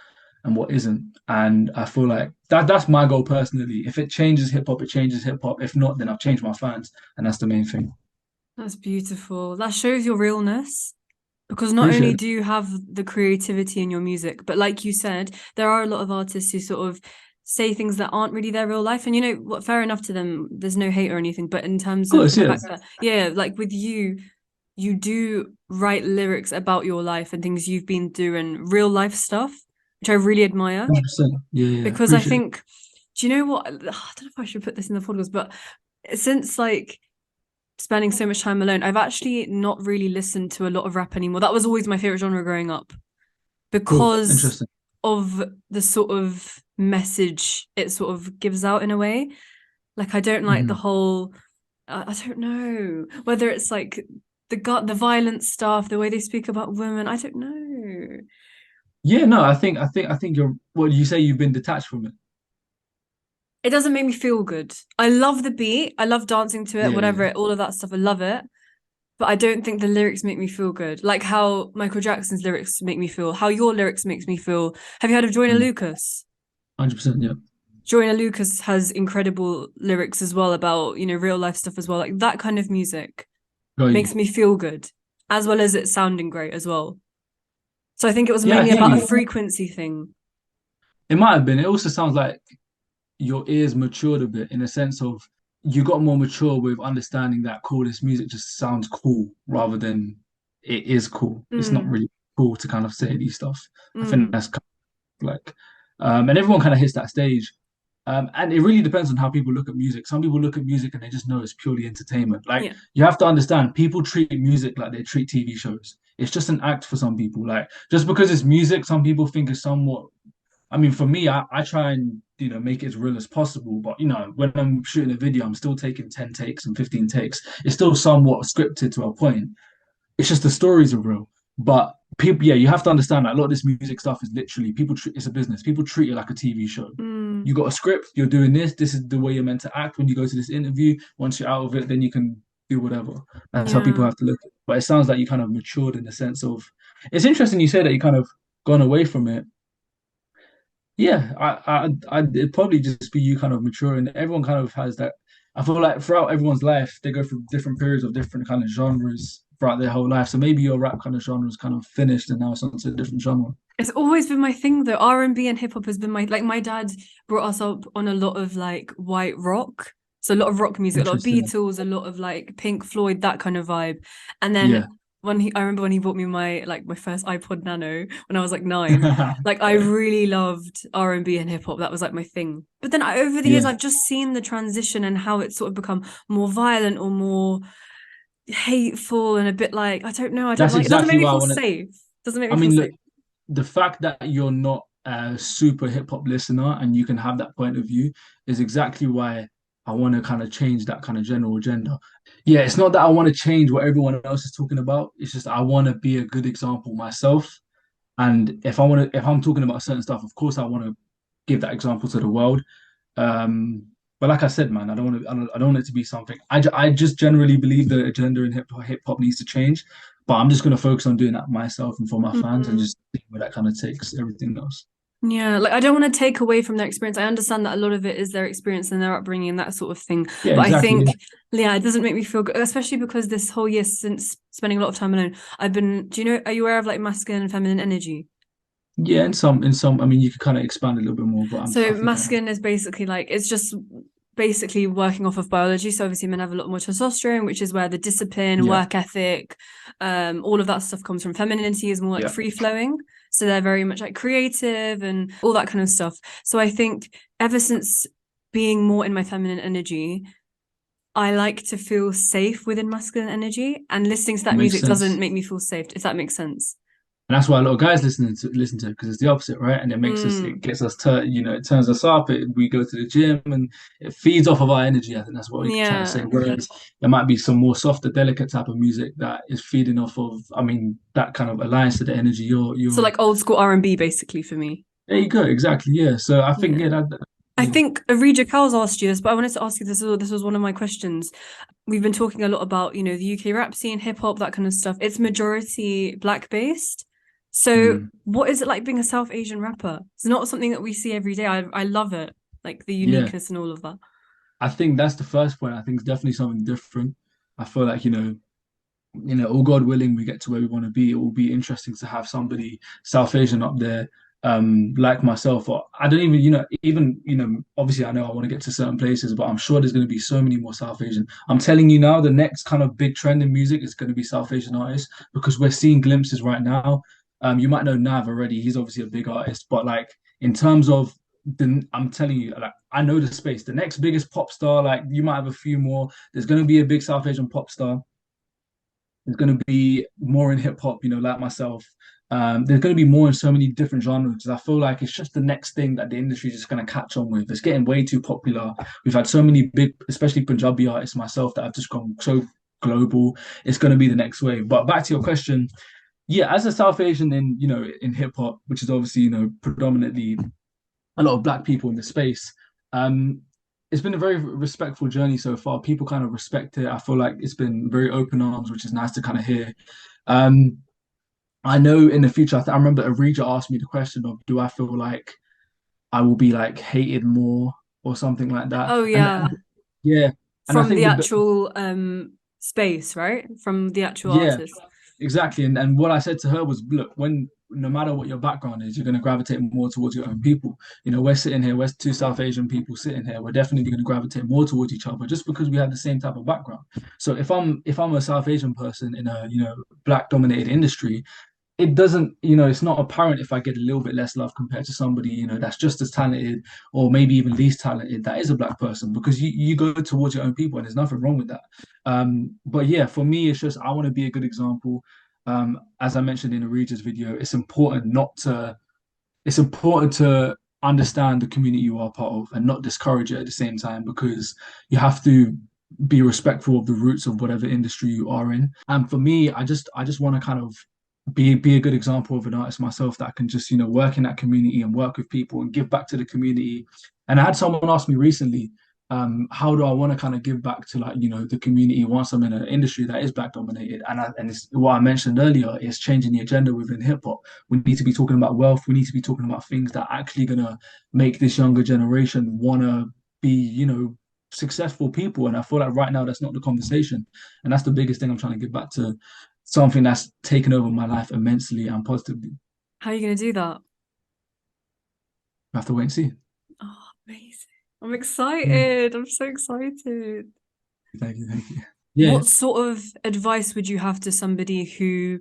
and what isn't. And I feel like that's my goal personally. If it changes hip hop, it changes hip hop. If not, then I've changed my fans, and that's the main thing. That's beautiful. That shows your realness. Because not Appreciate only it. do you have the creativity in your music, but like you said, there are a lot of artists who sort of say things that aren't really their real life. And you know what, fair enough to them. There's no hate or anything. But in Of terms of course, the yeah. fact that, yeah, like with you, you do write lyrics about your life and things you've been through and real life stuff, which I really admire. 100%. Yeah, yeah, Because I appreciate it. think, do you know what? I don't know if I should put this in the podcast, but since like spending so much time alone, I've actually not really listened to a lot of rap anymore. That was always my favorite genre growing up Cool. because Interesting. of the sort of message it sort of gives out in a way. Like I don't like the Mhm. whole I don't know whether it's like the violent stuff, the way they speak about women. I don't know. Yeah, no, I think you're what you say you've been detached from it. It doesn't make me feel good. I love the beat. I love dancing to it, Yeah, whatever yeah. it, all of that stuff. I love it. But I don't think the lyrics make me feel good. Like how Michael Jackson's lyrics make me feel, how your lyrics makes me feel. Have you heard of Joyner Mm. Lucas? 100%, yeah. Joyner Lucas has incredible lyrics as well about, you know, real life stuff as well. Like that kind of music Got you. makes me feel good, as well as it sounding great as well. So I think it was Yeah, I mainly hear about a you. frequency thing. It might have been. It also sounds like your ears matured a bit in a sense of you got more mature with understanding that cool, this music just sounds cool rather than it is cool. It's not Mm, really cool to kind of say these stuff. I think mm, that's kind of like, and everyone kind of hits that stage. And it really depends on how people look at music. Some people look at music and they just know it's purely entertainment. Like yeah. you have to understand, people treat music like they treat TV shows. It's just an act for some people. Like just because it's music, some people think it's somewhat. I mean, for me, I try and make it as real as possible. But when I'm shooting a video, I'm still taking 10 takes and 15 takes. It's still somewhat scripted to a point. It's just the stories are real. But people, yeah, you have to understand that a lot of this music stuff is literally people treat it's a business. People treat it like a TV show. Mm, You got a script, you're doing this, this is the way you're meant to act when you go to this interview. Once you're out of it, then you can do whatever. That's how people yeah. have to look at it. But it sounds like you kind of matured in the sense of it's interesting you say that you kind of gone away from it. Yeah, it'd probably just be you kind of maturing. Everyone kind of has that. I feel like throughout everyone's life, they go through different periods of different kind of genres throughout their whole life. So maybe your rap kind of genre is kind of finished and now it's onto a different genre. It's always been my thing though. R&B and hip hop has been my dad brought us up on a lot of like white rock. So a lot of rock music, a lot of Interesting. Beatles, a lot of like Pink Floyd, that kind of vibe. And then Yeah. I remember when he bought me my first iPod Nano when I was like 9. Like I really loved R&B and hip hop. That was like my thing. But then over the years Yeah. I've just seen the transition and how it's sort of become more violent or more hateful and a bit like I don't know, I don't That's like it. Doesn't make exactly me why I feel want to. safe. Doesn't make I me feel mean, safe. look, the fact that you're not a super hip hop listener and you can have that point of view is exactly why I want to kind of change that kind of general agenda. Yeah, it's not that I want to change what everyone else is talking about. It's just I want to be a good example myself. And if I'm talking about certain stuff, of course I want to give that example to the world. But like I said, man, I don't want it to be something. I just generally believe the agenda in hip hop needs to change. But I'm just going to focus on doing that myself and for my fans and Mm. just see where that kind of takes everything else. Yeah, like I don't want to take away from their experience. I understand that a lot of it is their experience and their upbringing and that sort of thing. Yeah, But I exactly. think, Yeah, yeah, it doesn't make me feel good, especially because this whole year since spending a lot of time alone, I've been, do you know, are you aware of like masculine and feminine energy? yeah. In some, I mean, you could kind of expand a little bit more, but I So think I know. masculine is basically like it's just basically working off of biology. So obviously men have a lot more testosterone, which is where the discipline, Yeah, work ethic, all of that stuff comes from. Femininity is more like yeah. free flowing. So they're very much like creative and all that kind of stuff. So I think ever since being more in my feminine energy, I like to feel safe within masculine energy. And listening to It that makes music doesn't sense. make me feel safe, if that makes sense. And that's why a lot of guys listen to it because it's the opposite, right? And it makes us, it Mm, gets us, it turns us up. We go to the gym and it feeds off of our energy. I think that's what we're trying to say. yeah. Whereas there might be some more softer, delicate type of music that is feeding off of. I mean, that kind of aligns to the energy. So You're. like old school R&B basically for me. There you go. Exactly. Yeah. So I think Yeah. I yeah, think Arija Cowles asked you this, but I wanted to ask you this was one of my questions. We've been talking a lot about, you know, the UK rap scene, hip hop, that kind of stuff. It's majority black based. So mm, what is it like being a South Asian rapper? It's not something that we see every day. I love it. Like the yeah. uniqueness and all of that. I think that's the first point. I think it's definitely something different. I feel like all God willing, we get to where we want to be. It will be interesting to have somebody South Asian up there, like myself, or I don't even, even, obviously I know I want to get to certain places, but I'm sure there's going to be so many more South Asian. I'm telling you now, the next kind of big trend in music is going to be South Asian artists because we're seeing glimpses right now. You might know Nav already. He's obviously a big artist, but like in terms of I'm telling you, like I know the space. The next biggest pop star, like you might have a few more. There's going to be a big South Asian pop star. There's going to be more in hip hop, like myself. There's going to be more in so many different genres because I feel like it's just the next thing that the industry is just going to catch on with. It's getting way too popular. We've had so many big, especially Punjabi artists myself, that have just gone so global. It's going to be the next wave. But back to your question, yeah, as a South Asian in hip hop, which is obviously predominantly a lot of black people in the space. Um, it's been a very respectful journey so far. People kind of respect it. I feel like it's been very open arms, which is nice to kind of hear. Um, I know in the future, I remember Arija asked me the question of, do I feel like I will be like hated more or something like that? Oh And yeah, yeah, and I from think the the actual space, right? From the actual yeah, artist. exactly. And what I said to her was, look, when no matter what your background is, you're going to gravitate more towards your own people. We're sitting here, we're two South Asian people sitting here. We're definitely going to gravitate more towards each other just because we have the same type of background. So if I'm a South Asian person in a black dominated industry, it doesn't, it's not apparent if I get a little bit less love compared to somebody, that's just as talented or maybe even least talented that is a black person because you go towards your own people and there's nothing wrong with that. But yeah, for me, it's just I want to be a good example. As I mentioned in the Regis video, it's important to understand the community you are part of and not discourage it at the same time because you have to be respectful of the roots of whatever industry you are in. And for me, I just want to kind of be a good example of an artist myself that can just work in that community and work with people and give back to the community. And I had someone ask me recently, how do I want to kind of give back to like the community once I'm in an industry that is black dominated? And it's what I mentioned earlier is changing the agenda within hip hop. We need to be talking about wealth. We need to be talking about things that are actually gonna make this younger generation wanna be successful people. And I feel like right now that's not the conversation, and that's the biggest thing I'm trying to give back to something that's taken over my life immensely and positively. How are you gonna do that? I have to wait and see. Oh, amazing. I'm Yeah. excited. I'm so excited. Thank you, thank you. Yeah, What sort of advice would you have to somebody who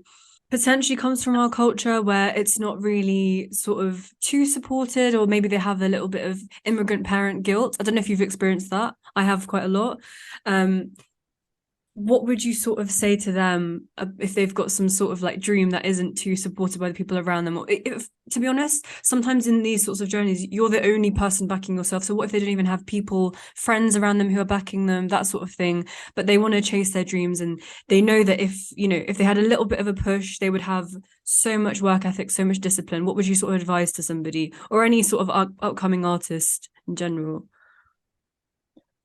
potentially comes from our culture where it's not really sort of too supported, or maybe they have a little bit of immigrant parent guilt? I don't know if you've experienced that. I have quite a lot. Um, what would you sort of say to them if they've got some sort of like dream that isn't too supported by the people around them? Or if, to be honest, sometimes in these sorts of journeys, you're the only person backing yourself. So what if they don't even have people, friends around them who are backing them, that sort of thing, but they want to chase their dreams and they know that if they had a little bit of a push, they would have so much work ethic, so much discipline. What would you sort of advise to somebody or any sort of upcoming artist in general?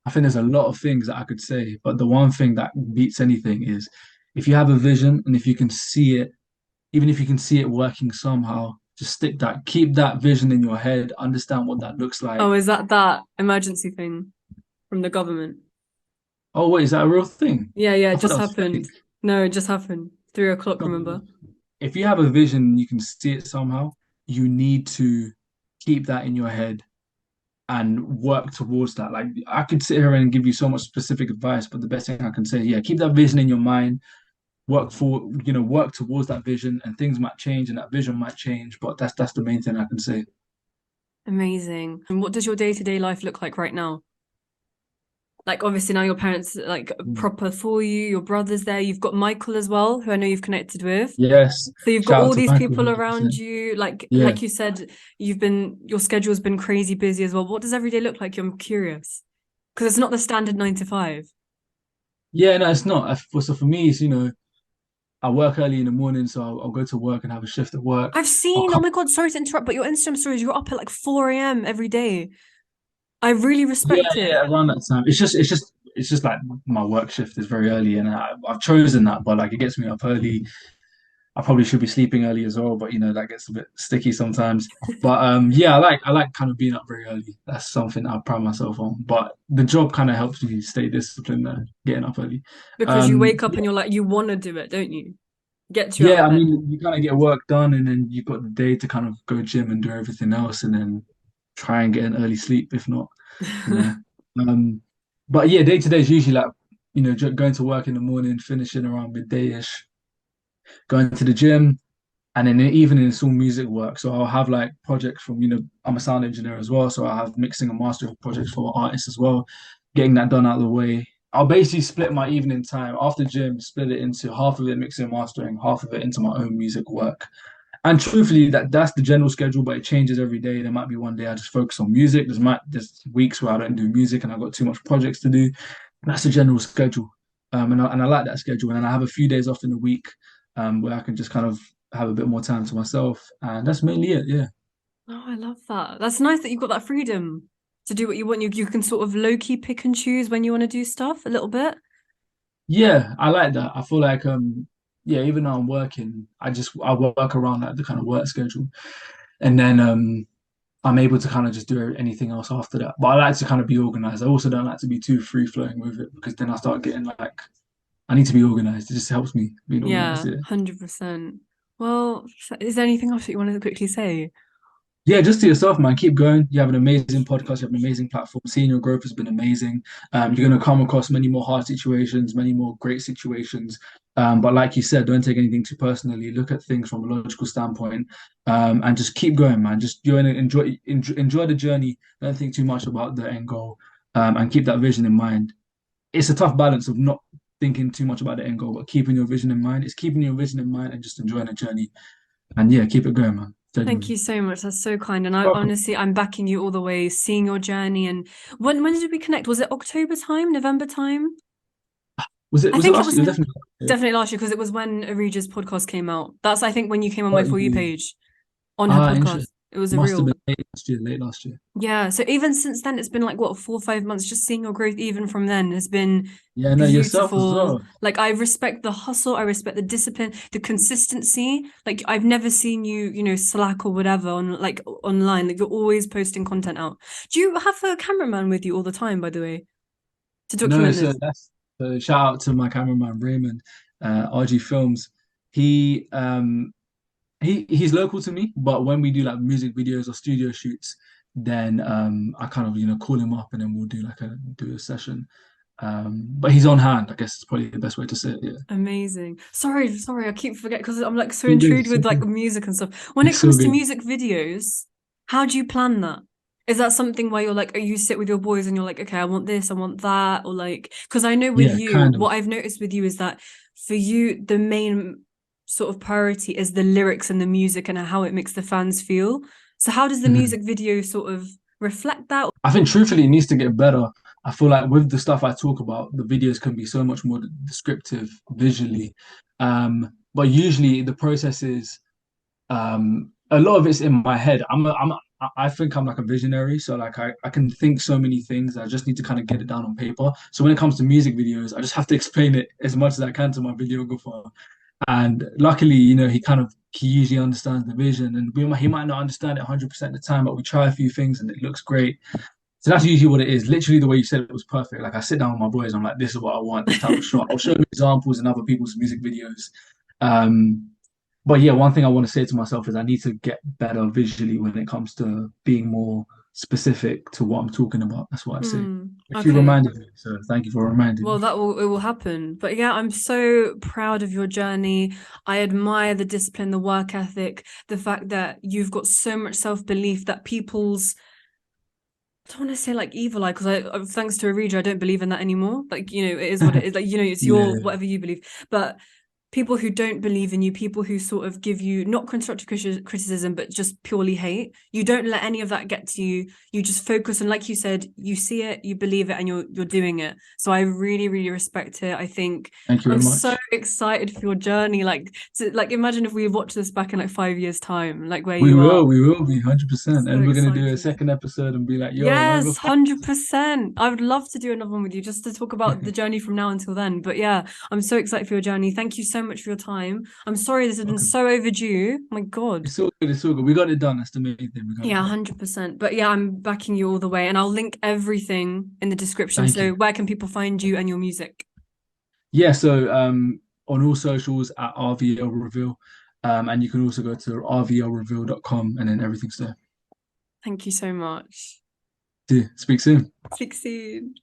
I think there's a lot of things that I could say, but the one thing that beats anything is if you have a vision and if you can see it, even if you can see it working somehow, just stick that, keep that vision in your head, understand what that looks Oh, like. is that emergency thing from the government? Oh, wait, is that a real thing? Yeah, yeah, I it thought just that was happened. fake. No, it just happened. 3 o'clock, No, remember? if you have a vision, you can see it somehow, you need to keep that in your head and work towards that. Like I could sit here and give you so much specific advice, but the best thing I can say, yeah, keep that vision in your mind, work towards that vision, and things might change and that vision might change, but that's the main thing I can say. Amazing. And what does your day-to-day life look like right now? Like obviously now your parents like Mm. proper for you, your brother's there, you've got Michael as well, who I know you've connected with. Yes, So you've got shout out all to these Michael, people around 100%. you. Like Yeah. like you said, your schedule's been crazy busy as well. What does every day look like? I'm curious. Because it's not the standard 9 to 5. Yeah, no, it's not. So for me, it's, I work early in the morning, so I'll go to work and have a shift at work. I've I'll seen, oh come. my God, sorry to interrupt, but your Instagram stories, you're up at like 4 a.m. every day. I really Yeah, respect it. yeah, around that time. It's just like my work shift is very early, and I've chosen that, but like it gets me up early. I probably should be sleeping early as well, but that gets a bit sticky sometimes. But yeah, I like kind of being up very early. That's something I pride myself on. But the job kind of helps me stay disciplined there, getting up early. Because you wake up and you're like, you want to do it, don't you? Gets you out Yeah, of I bed. mean, you kind of get work done, and then you've got the day to kind of go gym and do everything else, and then try and get an early sleep if not, you know. Um, but yeah, day to day is usually like, going to work in the morning, finishing around midday-ish, going to the gym, and then in the evening it's all music work. So I'll have like projects from, I'm a sound engineer as well, so I have mixing and mastering projects for artists as well, getting that done out of the way. I'll basically split my evening time after gym, split it into half of it mixing and mastering, half of it into my own music work. And truthfully, that's the general schedule, but it changes every day. There might be one day I just focus on music. There's weeks where I don't do music and I've got too much projects to do. That's the general schedule. And I like that schedule. And then I have a few days off in the week where I can just kind of have a bit more time to myself. And that's mainly it. Yeah. Oh, I love that. That's nice that you've got that freedom to do what you want. You can sort of low key pick and choose when you want to do stuff a little bit. Yeah, I like that. I feel like yeah, even though I'm working, I work around like the kind of work schedule. And then I'm able to kind of just do anything else after that. But I like to kind of be organized. I also don't like to be too free flowing with it because then I start getting like I need to be organized. It just helps me being organized. Yeah, Yeah. 100%. Well, is there anything else that you want to quickly say? Yeah, just to yourself, man. Keep going. You have an amazing podcast. You have an amazing platform. Seeing your growth has been amazing. You're going to come across many more hard situations, many more great situations. But like you said, don't take anything too personally. Look at things from a logical standpoint, and just keep going, man. Just enjoy the journey. Don't think too much about the end goal, and keep that vision in mind. It's a tough balance of not thinking too much about the end goal, but keeping your vision in mind. It's keeping your vision in mind and just enjoying the journey. And yeah, keep it going, man. Thank Genuinely. you so much. That's so kind. And I Welcome. honestly, I'm backing you all the way, seeing your journey. And when did we connect? Was it October time, November time? Was it I was it think it last was year? It was definitely last year. definitely last year because it was when Arija's podcast came out. That's, I think, when you came on my Got For You you. page on her Ah, podcast. interesting. It was a Must have real. been late last year. Yeah. So even since then, it's been like, what, 4 or 5 months, just seeing your growth even from then has been Yeah, no, yourself as beautiful. well. Like, I respect the hustle, I respect the discipline, the consistency. Like, I've never seen you, slack or whatever on like online. Like, you're always posting content out. Do you have a cameraman with you all the time, by the way, to No, document so this? that's shout out to my cameraman Raymond, RG Films. He he's local to me, but when we do like music videos or studio shoots, then I kind of call him up and then we'll do a session. But he's on hand. I guess it's probably the best way to say it. Yeah, Amazing. Sorry, I keep forgetting because I'm like so so good, intrigued so with like good. music and stuff. When it It's so comes to good. music videos, how do you plan that? Is that something where you're like, you sit with your boys and you're like, okay, I want this, I want that, or like, because I know with Yeah, you, kind of. what I've noticed with you is that for you, the main sort of priority is the lyrics and the music and how it makes the fans feel. So how does the Mhm. music video sort of reflect that? I think truthfully, it needs to get better. I feel like with the stuff I talk about, the videos can be so much more descriptive visually. But usually the process is a lot of it's in my head. I think I'm like a visionary, so like I can think so many things. I just need to kind of get it down on paper. So when it comes to music videos, I just have to explain it as much as I can to my videographer. And luckily, he usually understands the vision, and he might not understand it 100% of the time, but we try a few things and it looks great. So that's usually what it is. Literally, the way you said it was perfect. Like I sit down with my boys, I'm like, this is what I want, this type of shot. I'll show them examples in other people's music videos. Um, but yeah, one thing I want to say to myself is I need to get better visually when it comes to being more specific to what I'm talking about. That's what I say. Which you Okay. reminded me, so thank you for reminding Well, me. it will happen. But yeah, I'm so proud of your journey. I admire the discipline, the work ethic, the fact that you've got so much self-belief that people's, I don't want to say like evil eye, because thanks to Arija, I don't believe in that anymore. Like, it is what it is. Like, it's your Yeah, whatever you believe. But people who don't believe in you, people who sort of give you not constructive criticism, but just purely hate. You don't let any of that get to you. You just focus on, like you said, you see it, you believe it, and you're doing it. So I really, really respect it. I think thank you I'm very so much. excited for your journey. Like imagine if we watch this back in like 5 years' time, like where you are. We will be 100%. So And we're gonna do a excited. second episode and be like, yo, remember Yes, 100%. I would love to do another one with you just to talk about the journey from now until then. But yeah, I'm so excited for your journey. Thank you so much for your time. I'm sorry this has been Welcome. so overdue. My God. It's all good, it's all good. We got it done. That's the main thing. We got it Yeah, done. 100%. But yeah, I'm backing you all the way and I'll link everything in the description. Thank So you. where can people find you and your music? Yeah, so on all socials at RVL Reveal. And you can also go to rvlreveal.com and then everything's there. Thank you so much. See you. Speak soon. Speak soon.